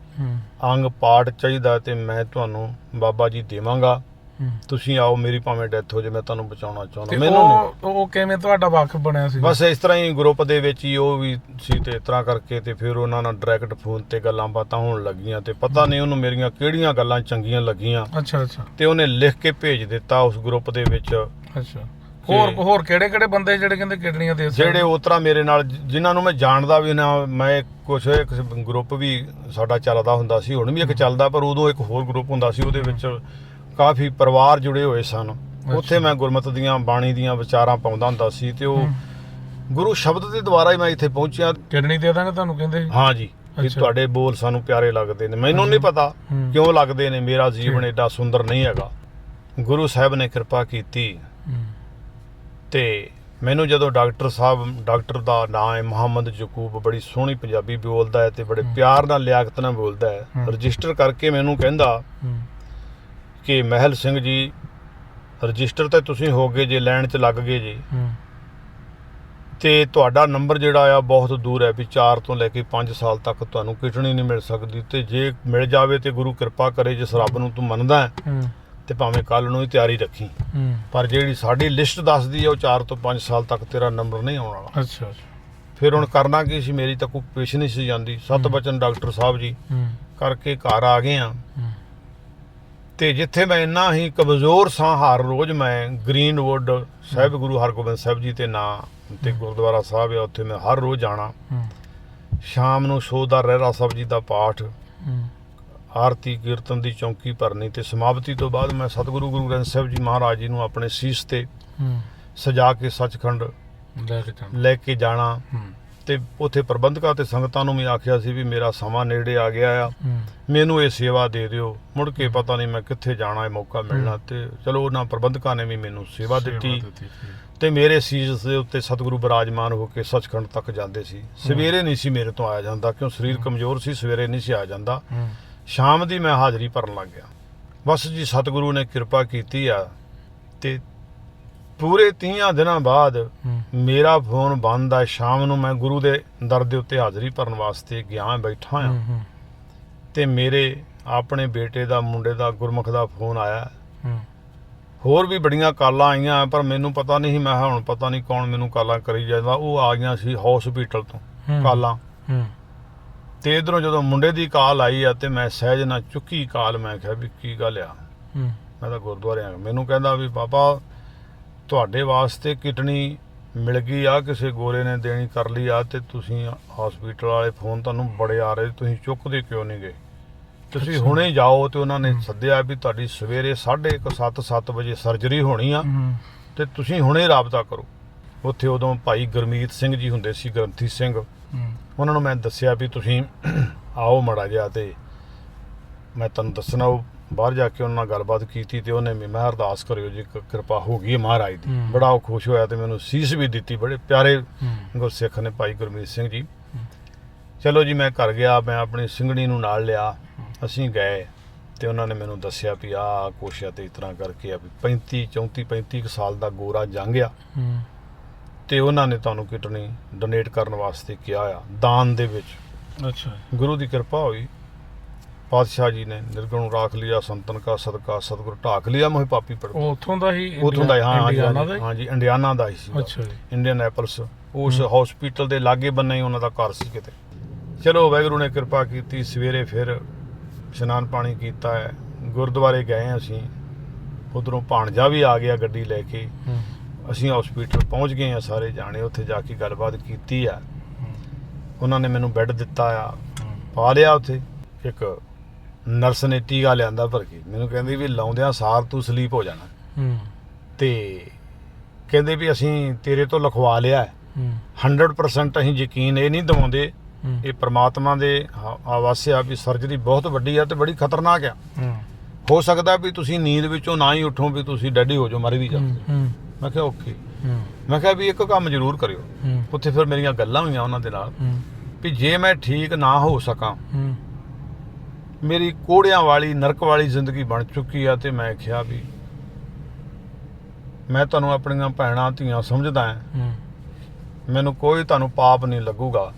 ਅੰਗ ਪਾਰਟ ਚਾਹੀਦਾ ਤੇ ਮੈਂ ਤੁਹਾਨੂੰ ਬਾਬਾ ਜੀ ਦੇਵਾਂਗਾ, ਤੁਸੀਂ ਆਓ, ਮੇਰੀ ਭਾਵੇਂ ਡੈਥ ਹੋ ਜਾਏ, ਮੈਂ ਤੁਹਾਨੂੰ ਬਚਾਉਣਾ ਚਾਹੁੰਦਾ। ਮੈਨੂੰ ਉਹ ਕਿਵੇਂ ਤੁਹਾਡਾ ਵਾਕਫ ਬਣਿਆ ਸੀ? ਬਸ ਇਸ ਤਰ੍ਹਾਂ ਹੀ ਗਰੁੱਪ ਦੇ ਵਿੱਚ ਹੀ ਉਹ ਵੀ ਸੀ, ਤੇ ਇਸ ਤਰ੍ਹਾਂ ਕਰਕੇ ਤੇ ਫਿਰ ਉਹਨਾਂ ਨਾਲ ਡਾਇਰੈਕਟ ਫੋਨ ਤੇ ਗੱਲਾਂ ਬਾਤਾਂ ਹੋਣ ਲੱਗੀਆਂ, ਤੇ ਪਤਾ ਨਹੀਂ ਉਹਨੂੰ ਮੇਰੀਆਂ ਕਿਹੜੀਆਂ ਗੱਲਾਂ ਚੰਗੀਆਂ ਲੱਗੀਆਂ। ਅੱਛਾ ਅੱਛਾ ਤੇ ਉਹਨੇ ਲਿਖ ਕੇ ਭੇਜ ਦਿੱਤਾ ਉਸ ਗਰੁੱਪ ਦੇ ਵਿੱਚ। ਅੱਛਾ ਹੋਰ ਕਿਹੜੇ ਬੰਦੇ ਜਿਹੜੇ ਕਹਿੰਦੇ ਕਿਡਨੀਆਂ ਦੇ ਜਿਹੜੇ ਉਸ ਤਰ੍ਹਾਂ ਮੇਰੇ ਨਾਲ, ਜਿਨ੍ਹਾਂ ਨੂੰ ਮੈਂ ਜਾਣਦਾ ਵੀ ਨਾ, ਮੈਂ ਕੁਛ ਇੱਕ ਗਰੁੱਪ ਵੀ ਸਾਡਾ ਚੱਲਦਾ ਹੁੰਦਾ ਸੀ, ਹੁਣ ਵੀ ਇੱਕ ਚੱਲਦਾ, ਪਰ ਉਦੋਂ ਇੱਕ ਹੋਰ ਗਰੁੱਪ ਹੁੰਦਾ ਸੀ, ਉਹਦੇ ਵਿੱਚ ਕਾਫੀ ਪਰਿਵਾਰ ਜੁੜੇ ਹੋਏ ਸਨ। ਉੱਥੇ ਮੈਂ ਗੁਰਮਤਿ ਦੀਆਂ ਬਾਣੀ ਦੀਆਂ ਵਿਚਾਰਾਂ ਪਾਉਂਦਾ ਹੁੰਦਾ ਸੀ, ਤੇ ਉਹ ਗੁਰੂ ਸ਼ਬਦ ਦੇ ਦੁਆਰਾ ਹੀ ਮੈਂ ਇੱਥੇ ਪਹੁੰਚਿਆ। ਕਿਡਨੀ ਦੇ ਦਾਂਗੇ ਤੁਹਾਨੂੰ ਕਹਿੰਦੇ? ਹਾਂ ਜੀ, ਵੀ ਤੁਹਾਡੇ ਬੋਲ ਸਾਨੂੰ ਪਿਆਰੇ ਲੱਗਦੇ ਨੇ। ਮੈਨੂੰ ਨਹੀਂ ਪਤਾ ਕਿਉਂ ਲੱਗਦੇ ਨੇ, ਮੇਰਾ ਜੀਵਨ ਏਡਾ ਸੁੰਦਰ ਨਹੀਂ ਹੈਗਾ। ਗੁਰੂ ਸਾਹਿਬ ਨੇ ਕਿਰਪਾ ਕੀਤੀ, ਤੇ ਮੈਨੂੰ ਜਦੋਂ ਡਾਕਟਰ ਦਾ ਨਾਮ ਹੈ ਮੁਹੰਮਦ ਯਕੂਬ, ਬੜੀ ਸੋਹਣੀ ਪੰਜਾਬੀ ਬੋਲਦਾ ਹੈ ਤੇ ਬੜੇ ਪਿਆਰ ਨਾਲ, ਲਿਆਕਤ ਨਾਲ ਬੋਲਦਾ ਹੈ, ਰਜਿਸਟਰ ਕਰਕੇ ਮੈਨੂੰ ਕਹਿੰਦਾ ਕਿ ਮਹਿਲ ਸਿੰਘ ਜੀ, ਰਜਿਸਟਰ ਤੇ ਤੁਸੀਂ ਹੋ ਗਏ ਜੇ, ਲਾਈਨ 'ਚ ਲੱਗ ਗਏ ਜੀ, ਤੇ ਤੁਹਾਡਾ ਨੰਬਰ ਜਿਹੜਾ ਆ ਬਹੁਤ ਦੂਰ ਹੈ, ਵੀ 4 ਤੋਂ ਲੈ ਕੇ 5 ਸਾਲ ਤੱਕ ਤੁਹਾਨੂੰ ਕਿਡਨੀ ਨਹੀਂ ਮਿਲ ਸਕਦੀ, ਤੇ ਜੇ ਮਿਲ ਜਾਵੇ ਤੇ ਗੁਰੂ ਕਿਰਪਾ ਕਰੇ, ਜਿਸ ਰੱਬ ਨੂੰ ਤੂੰ ਮੰਨਦਾ ਹੈ ਤੇ ਭਾਵੇਂ ਕੱਲ ਨੂੰ ਹੀ ਤਿਆਰੀ ਰੱਖੀ, ਪਰ ਜਿਹੜੀ ਸਾਡੀ ਲਿਸਟ ਦੱਸਦੀ ਹੈ ਉਹ 4 ਤੋਂ 5 ਸਾਲ ਤੱਕ ਤੇਰਾ ਨੰਬਰ ਨਹੀਂ ਆਉਣ ਵਾਲਾ। ਅੱਛਾ ਫਿਰ ਹੁਣ ਕਰਨਾ ਕੀ ਸੀ, ਮੇਰੀ ਤਾਂ ਕੋਈ ਪੇਸ਼ ਨਹੀਂ ਸੀ ਜਾਂਦੀ। ਸਤਬਚਨ ਡਾਕਟਰ ਸਾਹਿਬ ਜੀ ਕਰਕੇ ਘਰ ਆ ਗਏ ਆ, ਤੇ ਜਿੱਥੇ ਮੈਂ ਇੰਨਾ ਹੀ ਕਮਜ਼ੋਰ ਸਾਂ, ਹਰ ਰੋਜ਼ ਮੈਂ ਗ੍ਰੀਨਵੁੱਡ ਸਾਹਿਬ ਗੁਰੂ ਹਰਗੋਬਿੰਦ ਸਾਹਿਬ ਜੀ ਤੇ ਨਾਂ ਤੇ ਗੁਰਦੁਆਰਾ ਸਾਹਿਬ ਆ, ਉੱਥੇ ਮੈਂ ਹਰ ਰੋਜ਼ ਜਾਣਾ। ਸ਼ਾਮ ਨੂੰ ਸੋਦਾ ਰਹਿਰਾ ਸਾਹਿਬ ਜੀ ਦਾ ਪਾਠ, ਆਰਤੀ ਕੀਰਤਨ ਦੀ ਚੌਂਕੀ ਭਰਨੀ, ਤੇ ਸਮਾਪਤੀ ਤੋਂ ਬਾਅਦ ਮੈਂ ਸਤਿਗੁਰੂ ਗੁਰੂ ਗ੍ਰੰਥ ਸਾਹਿਬ ਜੀ ਮਹਾਰਾਜ ਜੀ ਨੂੰ ਆਪਣੇ ਸੀਸ ਤੇ ਸਜਾ ਕੇ ਸੱਚਖੰਡ ਲੈ ਕੇ ਜਾਣਾ। ਤੇ ਉੱਥੇ ਪ੍ਰਬੰਧਕਾਂ ਤੇ ਸੰਗਤਾਂ ਨੂੰ ਵੀ ਆਖਿਆ ਸੀ ਵੀ ਮੇਰਾ ਸਮਾਂ ਨੇੜੇ ਆ ਗਿਆ ਆ, ਮੈਨੂੰ ਇਹ ਸੇਵਾ ਦੇ ਦਿਓ, ਮੁੜ ਕੇ ਪਤਾ ਨਹੀਂ ਮੈਂ ਕਿੱਥੇ ਜਾਣਾ, ਇਹ ਮੌਕਾ ਮਿਲਣਾ। ਤੇ ਚਲੋ ਉਹਨਾਂ ਪ੍ਰਬੰਧਕਾਂ ਨੇ ਵੀ ਮੈਨੂੰ ਸੇਵਾ ਦਿੱਤੀ, ਤੇ ਮੇਰੇ ਸੀਸ ਦੇ ਉੱਤੇ ਸਤਿਗੁਰੂ ਬਿਰਾਜਮਾਨ ਹੋ ਕੇ ਸੱਚਖੰਡ ਤੱਕ ਜਾਂਦੇ ਸੀ। ਸਵੇਰੇ ਨਹੀਂ ਸੀ ਮੇਰੇ ਤੋਂ ਆਇਆ ਜਾਂਦਾ, ਕਿਉਂ ਸਰੀਰ ਕਮਜ਼ੋਰ ਸੀ, ਸਵੇਰੇ ਨਹੀਂ ਸੀ ਆਇਆ ਜਾਂਦਾ। ਸ਼ਾਮ ਦੀ ਮੈਂ ਹਾਜ਼ਰੀ ਭਰਨ ਲੱਗ ਗਿਆ। ਬਸ ਜੀ ਸਤਿਗੁਰੂ ਨੇ ਕਿਰਪਾ ਕੀਤੀ ਆ, ਤੇ ਪੂਰੇ 30 ਦਿਨਾਂ ਬਾਅਦ ਮੇਰਾ ਫੋਨ ਬੰਦ ਆ। ਸ਼ਾਮ ਨੂੰ ਮੈਂ ਗੁਰੂ ਦੇ ਦਰ ਦੇ ਉੱਤੇ ਹਾਜ਼ਰੀ ਭਰਨ ਵਾਸਤੇ ਗਿਆ, ਬੈਠਾ ਆ, ਤੇ ਮੇਰੇ ਆਪਣੇ ਬੇਟੇ ਦਾ, ਮੁੰਡੇ ਦਾ, ਗੁਰਮੁਖ ਦਾ ਫੋਨ ਆਇਆ। ਹੋਰ ਵੀ ਬੜੀਆਂ ਕਾਲਾਂ ਆਈਆਂ, ਪਰ ਮੈਨੂੰ ਪਤਾ ਨਹੀਂ, ਮੈਂ ਹੁਣ ਪਤਾ ਨਹੀਂ ਕੌਣ ਮੈਨੂੰ ਕਾਲਾਂ ਕਰੀ ਜਾਂਦਾ। ਉਹ ਆ ਗਈਆਂ ਸੀ ਹਸਪੀਟਲ ਤੋਂ ਕਾਲਾਂ। ਤੇ ਇਧਰੋਂ ਜਦੋਂ ਮੁੰਡੇ ਦੀ ਕਾਲ ਆਈ ਆ, ਤੇ ਮੈਂ ਸਹਿਜ ਨਾ ਚੁੱਕੀ ਕਾਲ। ਮੈਂ ਕਿਹਾ ਵੀ ਕੀ ਗੱਲ ਆ, ਮੈਂ ਤਾਂ ਗੁਰਦੁਆਰੇ ਆ। ਮੈਨੂੰ ਕਹਿੰਦਾ ਵੀ ਪਾਪਾ ਤੁਹਾਡੇ ਵਾਸਤੇ ਕਿਡਨੀ ਮਿਲ ਗਈ ਆ, ਕਿਸੇ ਗੋਰੇ ਨੇ ਦੇਣੀ ਕਰ ਲਈ ਆ, ਤੇ ਤੁਸੀਂ ਹਸਪੀਟਲ ਵਾਲੇ ਫੋਨ ਤੁਹਾਨੂੰ ਬੜੇ ਆ ਰਹੇ, ਤੁਸੀਂ ਚੁੱਕਦੇ ਕਿਉਂ ਨਹੀਂ ਗਏ? ਤੁਸੀਂ ਹੁਣੇ ਜਾਓ। ਤੇ ਉਹਨਾਂ ਨੇ ਸੱਦਿਆ ਵੀ ਤੁਹਾਡੀ ਸਵੇਰੇ 7:30 7 ਵਜੇ ਸਰਜਰੀ ਹੋਣੀ ਆ, ਤੇ ਤੁਸੀਂ ਹੁਣੇ ਰਾਬਤਾ ਕਰੋ। ਉੱਥੇ ਉਦੋਂ ਭਾਈ ਗੁਰਮੀਤ ਸਿੰਘ ਜੀ ਹੁੰਦੇ ਸੀ, ਗ੍ਰੰਥੀ ਸਿੰਘ। ਉਹਨਾਂ ਨੂੰ ਮੈਂ ਦੱਸਿਆ ਵੀ ਤੁਸੀਂ ਆਓ ਮਾੜਾ ਜਿਹਾ, ਤੇ ਮੈਂ ਤੁਹਾਨੂੰ ਦੱਸਣਾ। ਉਹ ਬਾਹਰ ਜਾ ਕੇ ਉਹਨਾਂ ਨਾਲ ਗੱਲਬਾਤ ਕੀਤੀ, ਤੇ ਉਹਨੇ ਵੀ ਮੈਂ ਅਰਦਾਸ ਕਰਿਓ ਜੀ, ਕਿਰਪਾ ਹੋ ਗਈ ਹੈ ਮਹਾਰਾਜ ਦੀ। ਬੜਾ ਉਹ ਖੁਸ਼ ਹੋਇਆ, ਤੇ ਮੈਨੂੰ ਸੀਸ ਵੀ ਦਿੱਤੀ। ਬੜੇ ਪਿਆਰੇ ਗੁਰਸਿੱਖ ਨੇ ਭਾਈ ਗੁਰਮੀਤ ਸਿੰਘ ਜੀ। ਚਲੋ ਜੀ ਮੈਂ ਘਰ ਗਿਆ, ਮੈਂ ਆਪਣੀ ਸਿੰਘਣੀ ਨੂੰ ਨਾਲ ਲਿਆ, ਅਸੀਂ ਗਏ, ਤੇ ਉਹਨਾਂ ਨੇ ਮੈਨੂੰ ਦੱਸਿਆ ਵੀ ਆਹ ਕੁਛ ਆ, ਤੇ ਇਸ ਤਰ੍ਹਾਂ ਕਰਕੇ ਆ ਵੀ 35 ਸਾਲ ਦਾ ਗੋਰਾ ਜੰਗ ਆ, ਤੇ ਉਹਨਾਂ ਨੇ ਤੁਹਾਨੂੰ ਕਿਡਨੀ ਡੋਨੇਟ ਕਰਨ ਵਾਸਤੇ ਕਿਹਾ ਆ, ਦਾਨ ਦੇ ਵਿੱਚ। ਅੱਛਾ, ਗੁਰੂ ਦੀ ਕਿਰਪਾ ਹੋਈ, ਪਾਤਸ਼ਾਹ ਜੀ ਨੇ ਨਿਰਗੁਣ ਰਾਖ ਲਿਆ, ਸੰਤਨ ਕਾ ਸਦਕਾ ਸਤਿਗੁਰ ਢਾਕ ਲਿਆ ਮੋਹਿ ਪਾਪੀ ਪੜ। ਉਹ ਉੱਥੋਂ ਦਾ ਹੀ? ਉੱਥੋਂ ਦਾ, ਹਾਂਜੀ ਇੰਡੀਆਨਾ ਦਾ ਹੀ ਸੀ। ਅੱਛਾ ਜੀ, ਇੰਡੀਅਨ ਐਪਲਸ। ਉਸ ਹਸਪੀਟਲ ਦੇ ਲਾਗੇ ਬੰਨੇ ਹੀ ਉਹਨਾਂ ਦਾ ਘਰ ਸੀ ਕਿਤੇ। ਚਲੋ ਵਾਹਿਗੁਰੂ ਨੇ ਕਿਰਪਾ ਕੀਤੀ। ਸਵੇਰੇ ਫਿਰ ਇਸ਼ਨਾਨ ਪਾਣੀ ਕੀਤਾ ਹੈ, ਗੁਰਦੁਆਰੇ ਗਏ ਅਸੀਂ। ਉੱਧਰੋਂ ਭਾਣਜਾ ਵੀ ਆ ਗਿਆ ਗੱਡੀ ਲੈ ਕੇ। ਅਸੀਂ ਹਸਪੀਟਲ ਪਹੁੰਚ ਗਏ ਆ ਸਾਰੇ ਜਾਣੇ। ਉੱਥੇ ਜਾ ਕੇ ਗੱਲਬਾਤ ਕੀਤੀ ਆ, ਉਹਨਾਂ ਨੇ ਮੈਨੂੰ ਬੈੱਡ ਦਿੱਤਾ ਆ, ਪਾ ਲਿਆ। ਉੱਥੇ ਇੱਕ ਨਰਸ ਨੇ ਟੀਕਾ ਲਿਆਂਦਾ ਭਰ ਕੇ, ਮੈਨੂੰ ਕਹਿੰਦੀ ਵੀ ਲਾਉਂਦਿਆਂ ਸਾਰ ਤੂੰ ਸਲੀਪ ਹੋ ਜਾਣਾ, ਤੇ ਕਹਿੰਦੇ ਵੀ ਅਸੀਂ ਤੇਰੇ ਤੋਂ ਲਿਖਵਾ ਲਿਆ 100%। ਅਸੀਂ ਯਕੀਨ ਇਹ ਨਹੀਂ ਦਿਵਾਉਂਦੇ, ਇਹ ਪ੍ਰਮਾਤਮਾ ਦੇ ਆਵਾਸੇ ਆ ਵੀ ਸਰਜਰੀ ਬਹੁਤ ਵੱਡੀ ਆ ਤੇ ਬੜੀ ਖਤਰਨਾਕ ਆ। ਹੋ ਸਕਦਾ ਵੀ ਤੁਸੀਂ ਨੀਂਦ ਵਿੱਚੋਂ ਨਾ ਹੀ ਉੱਠੋ, ਵੀ ਤੁਸੀਂ ਡੈਡੀ ਹੋ ਜਾਓ, ਮਰ ਵੀ ਜਾਓ। ਮੈਂ ਕਿਹਾ ਓਕੇ। ਮੈਂ ਕਿਹਾ ਵੀ ਇੱਕ ਕੰਮ ਜ਼ਰੂਰ ਕਰਿਓ। ਉੱਥੇ ਫਿਰ ਮੇਰੀਆਂ ਗੱਲਾਂ ਹੋਈਆਂ ਉਹਨਾਂ ਦੇ ਨਾਲ ਵੀ ਜੇ ਮੈਂ ਠੀਕ ਨਾ ਹੋ ਸਕਾਂ, ਮੇਰੀ ਕੋੜਿਆਂ ਵਾਲੀ ਨਰਕ ਵਾਲੀ ਜ਼ਿੰਦਗੀ ਬਣ ਚੁੱਕੀ ਆ, ਤੇ ਮੈਂ ਕਿਹਾ ਵੀ ਮੈਂ ਤੁਹਾਨੂੰ ਆਪਣੀਆਂ ਭੈਣਾਂ ਧੀਆਂ ਸਮਝਦਾ ਹਾਂ, ਮੈਨੂੰ ਕੋਈ ਤੁਹਾਨੂੰ ਪਾਪ ਨਹੀਂ ਲੱਗੂਗਾ,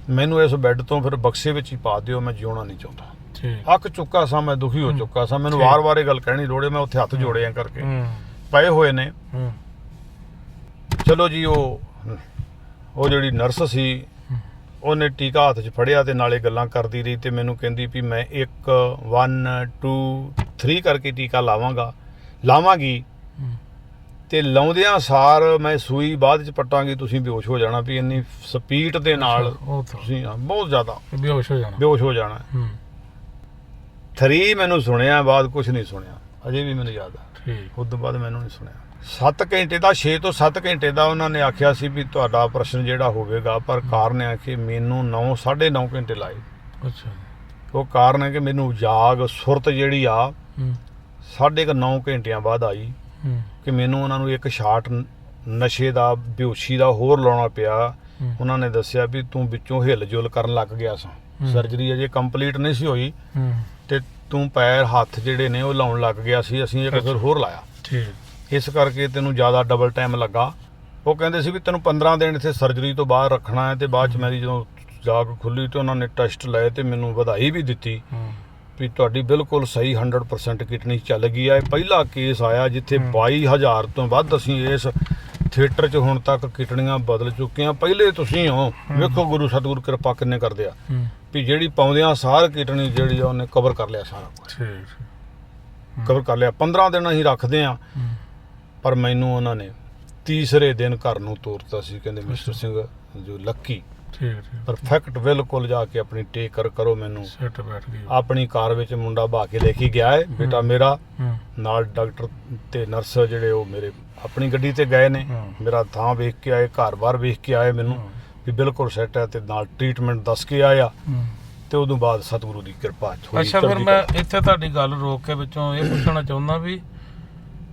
ਮੈਨੂੰ ਇਸ ਬੈੱਡ ਤੋਂ ਫਿਰ ਬਕਸੇ ਵਿੱਚ ਹੀ ਪਾ ਦਿਓ, ਮੈਂ ਜਿਉਣਾ ਨਹੀਂ ਚਾਹੁੰਦਾ। ਅੱਕ ਚੁੱਕਾ ਸਾਂ, ਮੈਂ ਦੁਖੀ ਹੋ ਚੁੱਕਾ ਸਾਂ। ਮੈਨੂੰ ਵਾਰ-ਵਾਰ ਇਹ ਗੱਲ ਕਹਿਣੀ ਲੋੜੇ, ਮੈਂ ਉੱਥੇ ਹੱਥ ਜੋੜੇ ਆ ਕਰਕੇ ਪਏ ਹੋਏ ਨੇ। ਚਲੋ ਜੀ ਉਹ ਜਿਹੜੀ ਨਰਸ ਸੀ, ਉਹਨੇ ਟੀਕਾ ਹੱਥ 'ਚ ਫੜਿਆ, ਤੇ ਨਾਲੇ ਗੱਲਾਂ ਕਰਦੀ ਰਹੀ, ਤੇ ਮੈਨੂੰ ਕਹਿੰਦੀ ਵੀ ਮੈਂ 1 1 2 3 ਕਰਕੇ ਟੀਕਾ ਲਾਵਾਂਗੀ, ਤੇ ਲਾਉਂਦਿਆਂ ਸਾਰ ਮੈਂ ਸੂਈ ਬਾਅਦ 'ਚ ਪੱਟਾਂਗੀ, ਤੁਸੀਂ ਬੇਹੋਸ਼ ਹੋ ਜਾਣਾ, ਵੀ ਇੰਨੀ ਸਪੀਡ ਦੇ ਨਾਲ ਤੁਸੀਂ ਬਹੁਤ ਜ਼ਿਆਦਾ ਬੇਹੋਸ਼ ਹੋ ਜਾਣਾ। 3 ਮੈਨੂੰ ਸੁਣਿਆ, ਬਾਅਦ ਕੁਝ ਨਹੀਂ ਸੁਣਿਆ, ਅਜੇ ਵੀ ਮੈਨੂੰ ਯਾਦ ਆ। ਉਸ ਤੋਂ ਬਾਅਦ ਮੈਨੂੰ ਨਹੀਂ ਸੁਣਿਆ। 7 ਘੰਟੇ ਦਾ 6 ਤੋਂ 7 ਘੰਟੇ ਦਾ ਉਹਨਾਂ ਨੇ ਆਖਿਆ ਸੀ ਵੀ ਤੁਹਾਡਾ ਆਪਰੇਸ਼ਨ ਜਿਹੜਾ ਹੋਵੇਗਾ, ਪਰ ਕਾਰਨ ਹੈ ਕਿ ਮੈਨੂੰ 9 9.5 ਘੰਟੇ ਲਾਏ। ਅੱਛਾ, ਉਹ ਕਾਰਨ ਹੈ ਕਿ ਮੈਨੂੰ ਜਾਗ ਸੁਰਤ ਜਿਹੜੀ ਆ 9.5 ਘੰਟਿਆਂ ਬਾਅਦ ਆਈ, ਕਿ ਮੈਨੂੰ ਉਹਨਾਂ ਨੂੰ ਇੱਕ ਸ਼ਾਟ ਨਸ਼ੇ ਦਾ, ਬੇਹੋਸ਼ੀ ਦਾ ਹੋਰ ਲਾਉਣਾ ਪਿਆ। ਉਹਨਾਂ ਨੇ ਦੱਸਿਆ ਵੀ ਤੂੰ ਵਿੱਚੋਂ ਹਿੱਲ ਜੁਲ ਕਰਨ ਲੱਗ ਗਿਆ ਸਾਂ, ਸਰਜਰੀ ਅਜੇ ਕੰਪਲੀਟ ਨਹੀਂ ਸੀ ਹੋਈ, ਤੇ ਤੂੰ ਪੈਰ ਹੱਥ ਜਿਹੜੇ ਨੇ ਉਹ ਲਾਉਣ ਲੱਗ ਗਿਆ ਸੀ, ਅਸੀਂ ਇੱਕ ਫਿਰ ਹੋਰ ਲਾਇਆ, ਇਸ ਕਰਕੇ ਤੈਨੂੰ ਜ਼ਿਆਦਾ ਡਬਲ ਟਾਈਮ ਲੱਗਾ। ਉਹ ਕਹਿੰਦੇ ਸੀ ਵੀ ਤੈਨੂੰ 15 ਦਿਨ ਇੱਥੇ ਸਰਜਰੀ ਤੋਂ ਬਾਹਰ ਰੱਖਣਾ ਹੈ। ਤੇ ਬਾਅਦ 'ਚ ਮੇਰੀ ਜਦੋਂ ਜਾਗ ਖੁੱਲੀ, ਤੇ ਉਹਨਾਂ ਨੇ ਟੈਸਟ ਲਏ, ਤੇ ਮੈਨੂੰ ਵਧਾਈ ਵੀ ਦਿੱਤੀ ਵੀ ਤੁਹਾਡੀ ਬਿਲਕੁਲ ਸਹੀ 100% ਕਿਡਨੀ ਚੱਲ ਗਈ ਆ। ਇਹ ਪਹਿਲਾ ਕੇਸ ਆਇਆ ਜਿੱਥੇ 22,000 ਤੋਂ ਵੱਧ ਅਸੀਂ ਇਸ ਥੀਏਟਰ 'ਚ ਹੁਣ ਤੱਕ ਕਿਡਨੀਆਂ ਬਦਲ ਚੁੱਕੀਆਂ। ਪਹਿਲੇ ਤੁਸੀਂ ਹੋ, ਵੇਖੋ ਗੁਰੂ ਸਤਿਗੁਰੂ ਕਿਰਪਾ ਕਿੰਨੇ ਕਰਦੇ ਆ ਵੀ ਜਿਹੜੀ ਪਾਉਂਦਿਆਂ ਸਾਰ ਕਿਡਨੀ ਜਿਹੜੀ ਆ ਉਹਨੇ ਕਵਰ ਕਰ ਲਿਆ ਸਾਰਾ ਕੁਝ, ਕਵਰ ਕਰ ਲਿਆ। 15 ਦਿਨ ਅਸੀਂ ਰੱਖਦੇ ਆ, ਪਰ ਮੈਨੂੰ ਉਹਨਾਂ ਨੇ ਤੀਸਰੇ ਦਿਨ ਘਰ ਨੂੰ ਤੋਰਤਾ ਸੀ। ਕਹਿੰਦੇ ਮਿਸਟਰ ਸਿੰਘ ਜੋ ਲੱਕੀ ਪਰਫੈਕਟ ਬਿਲਕੁਲ ਜਾ ਕੇ ਆਪਣੀ ਟੇਕ ਕਰੋ। ਮੈਨੂੰ ਆਪਣੀ ਕਾਰ ਵਿੱਚ ਮੁੰਡਾ ਬਹਾ ਕੇ ਲੈ ਕੇ ਗਿਆ ਹੈ ਬੇਟਾ ਮੇਰਾ, ਨਾਲ ਡਾਕਟਰ ਤੇ ਨਰਸ ਜਿਹੜੇ ਉਹ ਮੇਰੇ ਆਪਣੀ ਗੱਡੀ ਤੇ ਗਏ ਨੇ, ਮੇਰਾ ਥਾਂ ਵੇਖ ਕੇ ਆਏ, ਘਰ-ਬਾਰ ਵੇਖ ਕੇ ਆਏ ਮੈਨੂੰ ਵੀ ਬਿਲਕੁਲ ਸੈੱਟ ਹੈ, ਤੇ ਨਾਲ ਟ੍ਰੀਟਮੈਂਟ ਦੱਸ ਕੇ ਆਇਆ। ਤੇ ਉਦੋਂ ਬਾਅਦ ਸਤਿਗੁਰੂ ਦੀ ਕਿਰਪਾ ਹੋਈ। ਅੱਛਾ, ਫਿਰ ਮੈਂ ਇੱਥੇ ਤੁਹਾਡੀ ਗੱਲ ਰੋਕ ਕੇ ਵਿੱਚੋਂ ਇਹ ਪੁੱਛਣਾ ਚਾਹੁੰਦਾ ਵੀ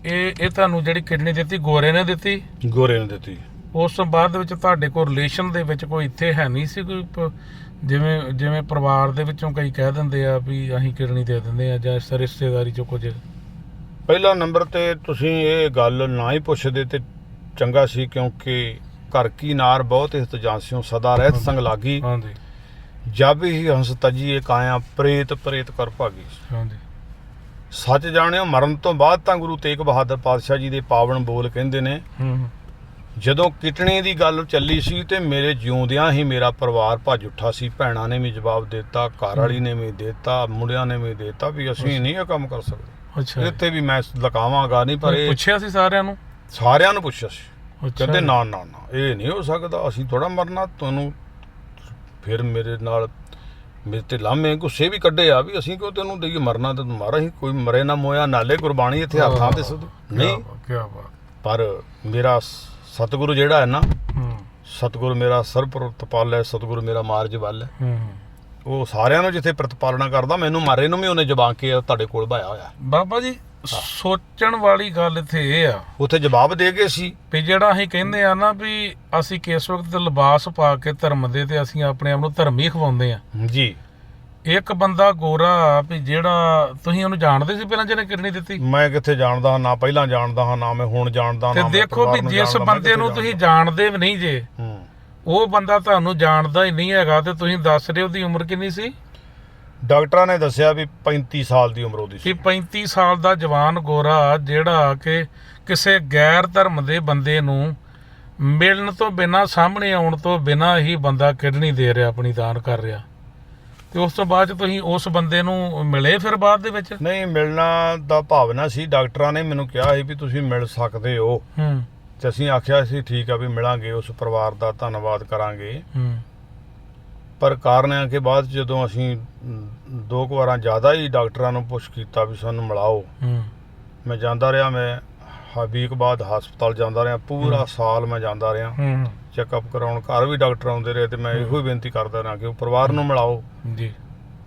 ਇਹ ਤੁਹਾਨੂੰ ਜਿਹੜੀ ਕਿਡਨੀ ਦਿੱਤੀ ਗੋਰੇ ਨੇ ਦਿੱਤੀ? ਗੋਰੇ ਨੇ ਦਿੱਤੀ। ਉਸ ਤੋਂ ਬਾਅਦ ਵਿੱਚ ਤੁਹਾਡੇ ਕੋਲ ਰਿਲੇਸ਼ਨ ਦੇ ਵਿੱਚ ਕੋਈ ਇੱਥੇ ਹੈ ਨਹੀਂ ਸੀ ਕੋਈ ਜਿਵੇਂ ਪਰਿਵਾਰ ਦੇ ਵਿੱਚੋਂ ਕਈ ਕਹਿ ਦਿੰਦੇ ਆ ਵੀ ਅਸੀਂ ਕਿਡਨੀ ਦੇ ਦਿੰਦੇ ਆ, ਜਾਂ ਇਸ ਰਿਸ਼ਤੇਦਾਰੀ ਚੋਂ ਕੁਝ? ਪਹਿਲਾ ਨੰਬਰ ਤੇ ਤੁਸੀਂ ਇਹ ਗੱਲ ਨਾ ਹੀ ਪੁੱਛਦੇ ਤੇ ਚੰਗਾ ਸੀ, ਕਿਉਂਕਿ ਘਰ ਕੀ ਨਾਰ ਬਹੁਤ ਇਤਜਾਂਸਿयों ਸਦਾ ਰਹਿਤ ਸੰਗ ਲਾਗੀ। ਹਾਂਜੀ। ਜਬ ਹੀ ਹੰਸ ਤਜੀ ਇੱਕ ਆਇਆ ਪ੍ਰੇਤ ਪ੍ਰੇਤ ਕਰ ਭਾਗੀ। ਹਾਂਜੀ। ਸੱਚ ਜਾਣਿਓ ਮਰਨ ਤੋਂ ਬਾਅਦ ਤਾਂ ਗੁਰੂ ਤੇਗ ਬਹਾਦਰ ਪਾਤਸ਼ਾਹ ਜੀ ਦੇ ਪਾਵਨ ਬੋਲ ਕਹਿੰਦੇ ਨੇ, ਜਦੋਂ ਕਿਡਨੀ ਦੀ ਗੱਲ ਚੱਲੀ ਸੀ ਤੇ ਮੇਰੇ ਜਿਉਂਦਿਆਂ ਹੀ ਮੇਰਾ ਪਰਿਵਾਰ ਭੱਜ ਉੱਠਾ ਸੀ। ਭੈਣਾਂ ਨੇ ਵੀ ਜਵਾਬ ਦਿੱਤਾ, ਘਰ ਵਾਲੀ ਨੇ ਵੀ ਦਿੱਤਾ, ਮੁੰਡਿਆਂ ਨੇ ਵੀ ਦਿੱਤਾ ਵੀ ਅਸੀਂ ਨਹੀਂ ਇਹ ਕੰਮ ਕਰ ਸਕਦੇ। ਅੱਛਾ। ਇੱਥੇ ਵੀ ਮੈਂ ਲਕਾਵਾਂਗਾ ਨਹੀਂ, ਪਰ ਇਹ ਪੁੱਛਿਆ ਸੀ ਸਾਰਿਆਂ ਨੂੰ? ਸਾਰਿਆਂ ਨੂੰ ਪੁੱਛਿਆ ਸੀ। ਕਹਿੰਦੇ ਨਾ ਨਾ ਨਾ ਇਹ ਨਹੀਂ ਹੋ ਸਕਦਾ, ਅਸੀਂ ਥੋੜਾ ਮਰਨਾ ਤੁਹਾਨੂੰ। ਫਿਰ ਮੇਰੇ ਨਾਲ ਮੇਰੇ ਤੇ ਲਾਮੇ ਗੁੱਸੇ ਵੀ ਕੱਢੇ ਆ ਵੀ ਅਸੀਂ ਕਿਉਂ ਤੈਨੂੰ ਦੇਈਏ ਮਰਨਾ, ਤੇ ਮਾਰਾ ਹੀ ਕੋਈ ਮਰੇ ਨਾ ਮੋਇਆ, ਨਾਲੇ ਗੁਰਬਾਣੀ ਇੱਥੇ ਹੱਥਾਂ ਤੇ ਸੁਧ ਨਹੀਂ। ਕੀ ਬਾਤ। ਪਰ ਮੇਰਾ ਸਤਿਗੁਰੂ ਜਿਹੜਾ ਹੈ ਨਾ, ਸਤਿਗੁਰੂ ਮੇਰਾ ਸਰਬ ਪ੍ਰਤਪਾਲ ਹੈ, ਸਤਿਗੁਰੂ ਮੇਰਾ ਮਾਰਜ ਵੱਲ ਹੈ। ਉਹ ਸਾਰਿਆਂ ਨੂੰ ਜਿੱਥੇ ਪ੍ਰਤਪਾਲਣਾ ਕਰਦਾ, ਮੈਨੂੰ ਮਾਰੇ ਨੂੰ ਵੀ ਉਹਨੇ ਜਬਾਂ ਕੇ ਤੁਹਾਡੇ ਕੋਲ ਭਾਇਆ ਹੋਇਆ। ਬਾਬਾ ਜੀ ਸੋਚਣ ਵਾਲੀ ਗੱਲ ਇੱਥੇ ਇਹ ਆ, ਉੱਥੇ ਜਵਾਬ ਦੇ ਗਏ ਸੀ ਵੀ ਜਿਹੜਾ ਅਸੀਂ ਕਹਿੰਦੇ ਆ ਨਾ ਵੀ ਅਸੀਂ ਕਿਸ ਵਕਤ ਲਿਬਾਸ ਪਾ ਕੇ ਧਰਮ ਦੇ ਤੇ ਅਸੀਂ ਆਪਣੇ ਆਪ ਨੂੰ ਧਰਮੀ ਖਵਾਉਂਦੇ ਆ ਜੀ। ਇੱਕ ਬੰਦਾ ਗੋਰਾ ਵੀ ਜਿਹੜਾ ਤੁਸੀਂ ਉਹਨੂੰ ਜਾਣਦੇ ਸੀ ਪਹਿਲਾਂ ਜਿਹਨੇ ਕਿਡਨੀ ਦਿੱਤੀ? ਮੈਂ ਕਿੱਥੇ ਜਾਣਦਾ ਹਾਂ, ਨਾ ਪਹਿਲਾਂ ਜਾਣਦਾ ਹਾਂ, ਨਾ ਮੈਂ ਹੁਣ ਜਾਣਦਾ। ਤੇ ਦੇਖੋ ਵੀ ਜਿਸ ਬੰਦੇ ਨੂੰ ਤੁਸੀਂ ਜਾਣਦੇ ਵੀ ਨਹੀਂ ਜੇ, ਉਹ ਬੰਦਾ ਤੁਹਾਨੂੰ ਜਾਣਦਾ ਹੀ ਨਹੀਂ ਹੈਗਾ, ਤੇ ਤੁਸੀਂ ਦੱਸ ਰਹੇ ਉਹਦੀ ਉਮਰ ਕਿੰਨੀ ਸੀ? ਡਾਕਟਰਾਂ ਨੇ ਦੱਸਿਆ ਵੀ 35 ਸਾਲ ਦੀ ਉਮਰ ਉਹਦੀ ਸੀ। 35 ਸਾਲ ਦਾ ਜਵਾਨ ਗੋਰਾ ਜਿਹੜਾ ਕਿ ਕਿਸੇ ਗੈਰ ਧਰਮ ਦੇ ਬੰਦੇ ਨੂੰ ਮਿਲਣ ਤੋਂ ਬਿਨਾਂ, ਸਾਹਮਣੇ ਆਉਣ ਤੋਂ ਬਿਨਾਂ ਹੀ ਬੰਦਾ ਕਿਡਨੀ ਦੇ ਰਿਹਾ, ਆਪਣੀ ਦਾਨ ਕਰ ਰਿਹਾ, ਤੇ ਉਸ ਤੋਂ ਬਾਅਦ ਤੁਸੀਂ ਉਸ ਬੰਦੇ ਨੂੰ ਮਿਲੇ ਫਿਰ ਬਾਅਦ ਦੇ ਵਿੱਚ? ਨਹੀਂ, ਮਿਲਣਾ ਦਾ ਭਾਵਨਾ ਸੀ। ਡਾਕਟਰਾਂ ਨੇ ਮੈਨੂੰ ਕਿਹਾ ਸੀ ਵੀ ਤੁਸੀਂ ਮਿਲ ਸਕਦੇ ਹੋ, ਤੇ ਅਸੀਂ ਆਖਿਆ ਸੀ ਠੀਕ ਆ ਵੀ ਮਿਲਾਂਗੇ, ਉਸ ਪਰਿਵਾਰ ਦਾ ਧੰਨਵਾਦ ਕਰਾਂਗੇ। ਪਰ ਕਾਰਨਾਂ ਕੇ ਬਾਅਦ ਜਦੋਂ ਅਸੀਂ 2 ਵਾਰਾਂ ਜ਼ਿਆਦਾ ਹੀ ਡਾਕਟਰਾਂ ਨੂੰ ਪੁੱਛ ਕੀਤਾ ਵੀ ਸਾਨੂੰ ਮਿਲਾਓ, ਮੈਂ ਜਾਂਦਾ ਰਿਹਾ। ਮੈਂ ਵੀਕ ਬਾਅਦ ਹਸਪਤਾਲ ਜਾਂਦਾ ਰਿਹਾ, ਪੂਰਾ ਸਾਲ ਮੈਂ ਜਾਂਦਾ ਰਿਹਾ ਚੈੱਕਅਪ ਕਰਾਉਣ। ਘਰ ਵੀ ਡਾਕਟਰ ਆਉਂਦੇ ਰਹੇ, ਤੇ ਮੈਂ ਇਹੋ ਹੀ ਬੇਨਤੀ ਕਰਦਾ ਰਿਹਾ ਕਿ ਉਹ ਪਰਿਵਾਰ ਨੂੰ ਮਿਲਾਓ ਜੀ।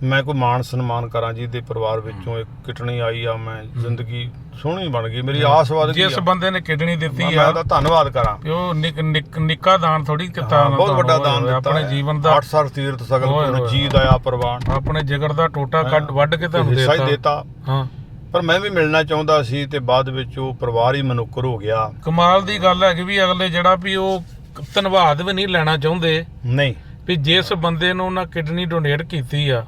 ਮੈਂ ਕੋਈ ਮਾਣ ਸਨਮਾਨ ਕਰਾਂ ਜੀ ਦੇ ਪਰਿਵਾਰ ਵਿੱਚੋਂ ਇੱਕ ਕਿਡਨੀ ਆਈ ਆ, ਮੈਂ ਜ਼ਿੰਦਗੀ ਸੋਹਣੀ ਬਣ ਗਈ, ਮੇਰੀ ਆਸ ਵਧ ਗਈ। ਜਿਸ ਬੰਦੇ ਨੇ ਕਿਡਨੀ ਦਿੱਤੀ ਆ, ਮੈਂ ਉਹਦਾ ਧੰਨਵਾਦ ਕਰਾਂ। ਉਹ ਨਿੱਕਾ ਦਾਨ ਥੋੜੀ ਕੀਤਾ, ਬਹੁਤ ਵੱਡਾ ਦਾਨ ਦਿੱਤਾ ਆਪਣੇ ਜੀਵਨ ਦਾ। 8 ਤੀਰਥ ਸਗਲ ਪੁਣ ਜੀ ਦਇਆ ਪ੍ਰਵਾਨ, ਆਪਣੇ ਜਿਗਰ ਦਾ ਟੋਟਾ ਕੱਢ ਵੱਢ ਕੇ ਤੁਹਾਨੂੰ ਦਿੱਤਾ। ਹਾਂ, ਪਰ ਮੈਂ ਵੀ ਮਿਲਣਾ ਚਾਹੁੰਦਾ ਸੀ, ਤੇ ਬਾਅਦ ਵਿੱਚ ਉਹ ਪਰਿਵਾਰ ਹੀ ਮਨੁੱਕਰ ਹੋ ਗਿਆ। ਕਮਾਲ ਦੀ ਗੱਲ ਹੈ ਕਿ ਵੀ ਅਗਲੇ ਜਿਹੜਾ ਵੀ ਉਹ ਧੰਨਵਾਦ ਵੀ ਨਹੀਂ ਲੈਣਾ ਚਾਹੁੰਦੇ, ਨਹੀਂ ਵੀ ਜਿਸ ਬੰਦੇ ਨੂੰ ਉਹਨਾਂ ਕਿਡਨੀ ਡੋਨੇਟ ਕੀਤੀ ਆ,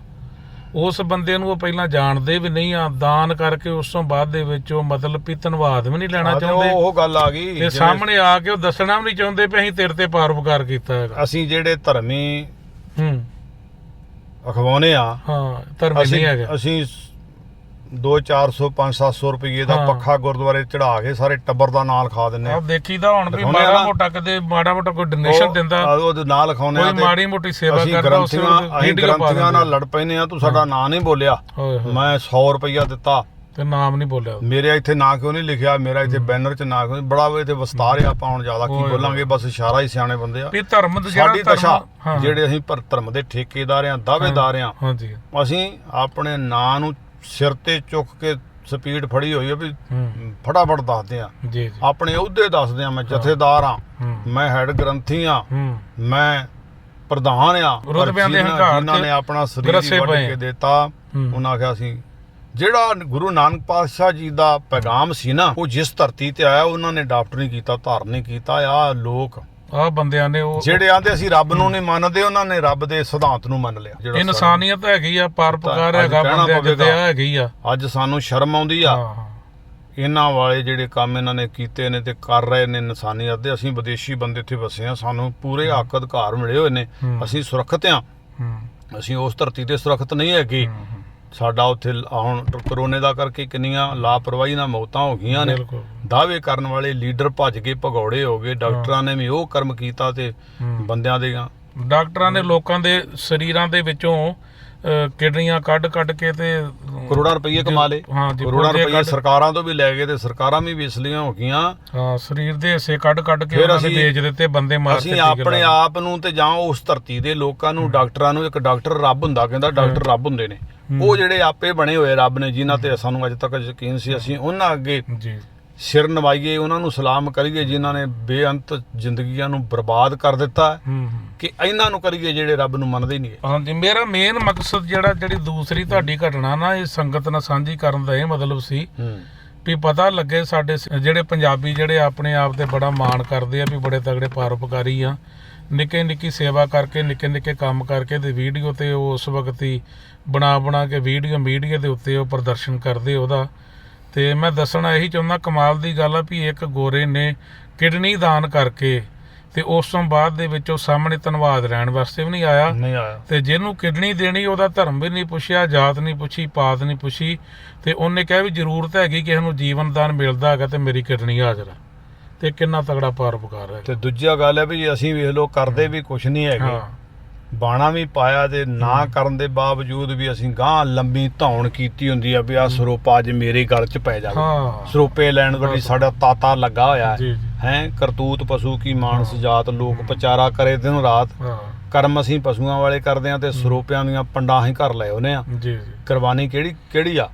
ਉਸ ਬੰਦੇ ਨੂੰ ਉਹ ਪਹਿਲਾਂ ਜਾਣਦੇ ਵੀ ਨਹੀਂ ਆ, ਦਾਨ ਕਰਕੇ ਉਸ ਤੋਂ ਬਾਅਦ ਦੇ ਵਿੱਚ ਉਹ ਮਤਲਬ ਵੀ ਧੰਨਵਾਦ ਵੀ ਨਹੀਂ ਲੈਣਾ ਚਾਹੁੰਦੇ। ਉਹ ਗੱਲ ਆ ਗਈ, ਤੇ ਸਾਹਮਣੇ ਆ ਕੇ ਉਹ ਦੱਸਣਾ ਵੀ ਨਹੀਂ ਚਾਹੁੰਦੇ ਵੀ ਅਸੀਂ ਤੇਰੇ ਤੇ ਪਰਉਪਕਾਰ ਕੀਤਾ ਹੈਗਾ। ਅਸੀਂ ਜਿਹੜੇ ਧਰਮੀ ਅਖਵਾਉਨੇ ਆ, ਧਰਮੀ ਨਹੀਂ ਹੈਗੇ, ਅਸੀਂ 200-400 500-700 ਰੁਪਏ ਦਾ ਪੱਖਾ ਗੁਰਦੁਆਰੇ ਚੜਾ ਕੇ ਸਾਰੇ ਟੱਬਰ ਦਾ ਨਾਂ ਲਿਖਾ ਦਿੰਨੇ ਆ। ਦੇਖੀਦਾ ਹੁਣ ਵੀ ਮਾੜਾ ਮੋਟਾ ਕਿਤੇ ਮਾੜਾ ਮੋਟਾ ਕੋਈ ਡੋਨੇਸ਼ਨ ਦਿੰਦਾ, ਉਹਦੇ ਨਾਂ ਲਿਖਾਉਨੇ ਆ, ਕੋਈ ਮਾੜੀ ਮੋਟੀ ਸੇਵਾ ਕਰਦਾ, ਅਸੀਂ ਗ੍ਰੰਥੀਆਂ ਨਾਲ ਲੜ ਪੈਨੇ ਆ, ਤੂੰ ਸਾਡਾ ਨਾਂ ਨਹੀਂ ਬੋਲਿਆ, ਮੈਂ 100 ਰੁਪਇਆ ਦਿੱਤਾ ਤੇ ਨਾਮ ਨਹੀਂ ਬੋਲਿਆ, ਮੇਰੇ ਇੱਥੇ ਨਾਂ ਕਿਉਂ ਨਹੀਂ ਲਿਖਿਆ, ਮੇਰਾ ਇੱਥੇ ਬੈਨਰ 'ਚ ਨਾਂ ਕਿਉਂ? ਬੜਾ ਇੱਥੇ ਵਿਸਤਾਰ ਆ, ਆਪਾਂ ਹੁਣ ਜ਼ਿਆਦਾ ਕੀ ਬੋਲਾਂਗੇ, ਬਸ ਇਸ਼ਾਰਾ ਹੀ ਸਿਆਣੇ ਬੰਦੇ ਆ। ਸਾਡੀ ਦਸ਼ਾ ਜਿਹੜੇ ਅਸੀਂ ਪਰ ਧਰਮ ਦੇ ਠੇਕੇਦਾਰ ਆ, ਦਾਅਵੇਦਾਰ ਆ, ਅਸੀਂ ਆਪਣੇ ਨਾਂ ਨੂੰ ਸਿਰ ਤੇ ਚੁੱਕ ਕੇ ਸਪੀਡ ਫੜੀ ਹੋਈ ਹੈ ਵੀ ਫਟਾਫਟ ਦੱਸਦੇ ਆ, ਆਪਣੇ ਅਹੁਦੇ ਦੱਸਦੇ ਆ। ਮੈਂ ਜਥੇਦਾਰ ਆ, ਮੈਂ ਹੈਡ ਗ੍ਰੰਥੀ ਆ, ਮੈਂ ਪ੍ਰਧਾਨ ਆ, ਜਿਨ੍ਹਾਂ ਨੇ ਆਪਣਾ ਸਰੀਰ ਵੱਢ ਕੇ ਦਿੱਤਾ। ਉਹਨਾਂ ਆਖਿਆ ਸੀ ਜਿਹੜਾ ਗੁਰੂ ਨਾਨਕ ਪਾਤਸ਼ਾਹ ਜੀ ਦਾ ਪੈਗਾਮ ਸੀ ਨਾ, ਉਹ ਜਿਸ ਧਰਤੀ ਤੇ ਆਇਆ, ਉਹਨਾਂ ਨੇ ਅਡਾਪਟ ਨਹੀਂ ਕੀਤਾ, ਧਾਰਨ ਨਹੀਂ ਕੀਤਾ। ਆ ਲੋਕ ਆ ਬੰਦਿਆਂ ਨੇ ਉਹ ਜਿਹੜੇ ਆਂਦੇ ਅਸੀਂ ਰੱਬ ਨੂੰ ਨਹੀਂ ਮੰਨਦੇ, ਉਹਨਾਂ ਨੇ ਰੱਬ ਦੇ ਸਿਧਾਂਤ ਨੂੰ ਮੰਨ ਲਿਆ। ਇਨਸਾਨੀਅਤ ਹੈਗੀ ਆ, ਪਰਉਪਕਾਰ ਹੈਗਾ, ਬੰਦਿਆਂ ਦੇ ਹੈਗੀ ਆ। ਅੱਜ ਸਾਨੂੰ ਸ਼ਰਮ ਆਉਂਦੀ ਆ ਇਹਨਾਂ ਵਾਲੇ ਜਿਹੜੇ ਕੰਮ ਇਹਨਾਂ ਨੇ ਕੀਤੇ ਨੇ ਤੇ ਕਰ ਰਹੇ ਨੇ ਇਨਸਾਨੀਅਤ ਦੇ। ਅਸੀਂ ਵਿਦੇਸ਼ੀ ਬੰਦੇ ਇੱਥੇ ਵਸੇ ਆ, ਸਾਨੂੰ ਪੂਰੇ ਹੱਕ ਅਧਿਕਾਰ ਮਿਲੇ ਹੋਏ ਨੇ, ਅਸੀਂ ਸੁਰੱਖਿਅਤ ਆ। ਅਸੀਂ ਉਸ ਧਰਤੀ ਤੇ ਸੁਰੱਖਿਅਤ ਨਹੀਂ ਹੈਗੇ। ਸਾਡਾ ਉੱਥੇ ਹੁਣ ਕਰੋਨੇ ਦਾ ਕਰਕੇ ਕਿੰਨੀਆਂ ਲਾਪਰਵਾਹੀ ਨਾਲ ਮੌਤਾਂ ਹੋ ਗਈਆਂ ਨੇ। ਦਾਅਵੇ ਕਰਨ ਵਾਲੇ ਲੀਡਰ ਭੱਜ ਕੇ ਭਗੌੜੇ ਹੋ ਗਏ। ਡਾਕਟਰਾਂ ਨੇ ਵੀ ਉਹ ਕਰਮ ਕੀਤਾ ਤੇ ਬੰਦਿਆਂ ਦੇ ਡਾਕਟਰਾਂ ਨੇ ਲੋਕਾਂ ਦੇ ਸਰੀਰਾਂ ਦੇ ਵਿੱਚੋਂ ਕਿਡਨੀਆਂ ਕੱਢ ਕੇ ਤੇ ਕਰੋੜਾਂ ਰੁਪਏ ਕਮਾ ਲਏ। ਕਰੋੜਾਂ ਰੁਪਏ ਸਰਕਾਰਾਂ ਤੋਂ ਵੀ ਲੈ ਗਏ ਤੇ ਸਰਕਾਰਾਂ ਵੀ ਵਿਸਲੀਆਂ ਹੋ ਗਈਆਂ। ਹਾਂ, ਸਰੀਰ ਦੇ ਹਿੱਸੇ ਕੱਢ ਕੇ ਉਹਨਾਂ ਨੇ ਵੇਚ ਦਿੱਤੇ, ਬੰਦੇ ਮਾਰ ਕੇ। ਅਸੀਂ ਆਪਣੇ ਆਪ ਨੂੰ ਤੇ ਜਾਂ ਉਸ ਧਰਤੀ ਦੇ ਲੋਕਾਂ ਨੂੰ, ਡਾਕਟਰਾਂ ਨੂੰ, ਇੱਕ ਡਾਕਟਰ ਰੱਬ ਹੁੰਦਾ ਕਹਿੰਦਾ, ਡਾਕਟਰ ਰੱਬ ਹੁੰਦੇ ਨੇ। ਉਹ ਜਿਹੜੇ ਆਪੇ ਬਣੇ ਹੋਏ ਰੱਬ ਨੇ, ਜਿਨ੍ਹਾਂ ਤੇ ਸਾਨੂੰ ਅੱਜ ਤੱਕ ਯਕੀਨ ਸੀ, ਅਸੀਂ ਉਹਨਾਂ ਅੱਗੇ ਸਿਰ ਨਵਾਈਏ, ਉਹਨਾਂ ਨੂੰ ਸਲਾਮ ਕਰੀਏ ਜਿਨ੍ਹਾਂ ਨੇ ਬੇਅੰਤ ਜ਼ਿੰਦਗੀਆਂ ਨੂੰ ਬਰਬਾਦ ਕਰ ਦਿੱਤਾ ਕਿ ਇਹਨਾਂ ਨੂੰ ਕਰੀਏ ਜਿਹੜੇ ਰੱਬ ਨੂੰ ਮੰਨਦੇ ਹੀ ਨਹੀਂ। ਹਾਂਜੀ, ਮੇਰਾ ਮੇਨ ਮਕਸਦ ਜਿਹੜੀ ਦੂਸਰੀ ਤੁਹਾਡੀ ਘਟਨਾ ਨਾ, ਇਹ ਸੰਗਤ ਨਾਲ ਸਾਂਝੀ ਕਰਨ ਦਾ ਇਹ ਮਤਲਬ ਸੀ ਵੀ ਪਤਾ ਲੱਗੇ ਸਾਡੇ ਜਿਹੜੇ ਪੰਜਾਬੀ ਜਿਹੜੇ ਆਪਣੇ ਆਪ ਤੇ ਬੜਾ ਮਾਣ ਕਰਦੇ ਆ ਵੀ ਬੜੇ ਤਗੜੇ ਪਰਉਪਕਾਰੀ ਆ, ਨਿੱਕੀ ਸੇਵਾ ਕਰਕੇ, ਨਿੱਕੇ ਕੰਮ ਕਰਕੇ ਤੇ ਵੀਡੀਓ ਤੇ ਉਸ ਵਕਤ ਹੀ ਬਣਾ ਕੇ ਵੀਡੀਓ ਮੀਡੀਆ ਦੇ ਉੱਤੇ ਉਹ ਪ੍ਰਦਰਸ਼ਨ ਕਰਦੇ ਉਹਦਾ। ਤੇ ਮੈਂ ਦੱਸਣਾ ਇਹੀ ਚਾਹੁੰਦਾ, ਕਮਾਲ ਦੀ ਗੱਲ ਆ ਵੀ ਇੱਕ ਗੋਰੇ ਨੇ ਕਿਡਨੀ ਦਾਨ ਕਰਕੇ ਤੇ ਉਸ ਤੋਂ ਬਾਅਦ ਦੇ ਵਿੱਚ ਉਹ ਸਾਹਮਣੇ ਧੰਨਵਾਦ ਲੈਣ ਵਾਸਤੇ ਵੀ ਨਹੀਂ ਆਇਆ। ਤੇ ਜਿਹਨੂੰ ਕਿਡਨੀ ਦੇਣੀ ਉਹਦਾ ਧਰਮ ਵੀ ਨਹੀਂ ਪੁੱਛਿਆ, ਜਾਤ ਨਹੀਂ ਪੁੱਛੀ, ਪਾਤ ਨਹੀਂ ਪੁੱਛੀ, ਤੇ ਉਹਨੇ ਕਿਹਾ ਵੀ ਜ਼ਰੂਰਤ ਹੈਗੀ ਕਿਸੇ ਨੂੰ ਜੀਵਨ ਦਾਨ ਮਿਲਦਾ ਹੈਗਾ ਤੇ ਮੇਰੀ ਕਿਡਨੀ ਹਾਜ਼ਰ ਆ। ਤੇ ਕਿੰਨਾ ਤਗੜਾ ਪਰਉਪਕਾਰ ਹੈ। ਤੇ ਦੂਜਾ ਗੱਲ ਹੈ ਵੀ ਅਸੀਂ ਵੇਖ ਲੋ ਕਰਦੇ ਵੀ ਕੁਛ ਨਹੀਂ ਹੈਗੇ, ਬਾਣਾ ਵੀ ਪਾਇਆ ਤੇ ਨਾ ਕਰਨ ਦੇ ਬਾਵਜੂਦ ਵੀ ਅਸੀਂ ਗਾਂ ਲੰਬੀ ਧੌਣ ਕੀਤੀ ਹੁੰਦੀ ਆ ਵੀ ਆ ਸਰੋਪਾ ਅੱਜ ਮੇਰੇ ਗਲ 'ਚ ਪੈ ਜਾਵੇ। ਸਰੋਪੇ ਲੈਣ ਵਾਲੀ ਸਾਡਾ ਤਾਤਾ ਲੱਗਾ ਹੋਇਆ ਹੈ। ਕਰਤੂਤ ਪਸ਼ੂ ਕੀ ਮਾਨਸ ਜਾਤ, ਲੋਕ ਪਚਾਰਾ ਕਰੇ ਦਿਨ ਰਾਤ। ਕਰਮ ਅਸੀਂ ਪਸ਼ੂਆਂ ਵਾਲੇ ਕਰਦੇ ਆ ਤੇ ਸਰੋਪਿਆਂ ਦੀਆਂ ਪੰਡਾਂ ਹੀ ਘਰ ਲੈ ਆਉਨੇ ਆ। ਕੁਰਬਾਨੀ ਕਿਹੜੀ ਆ।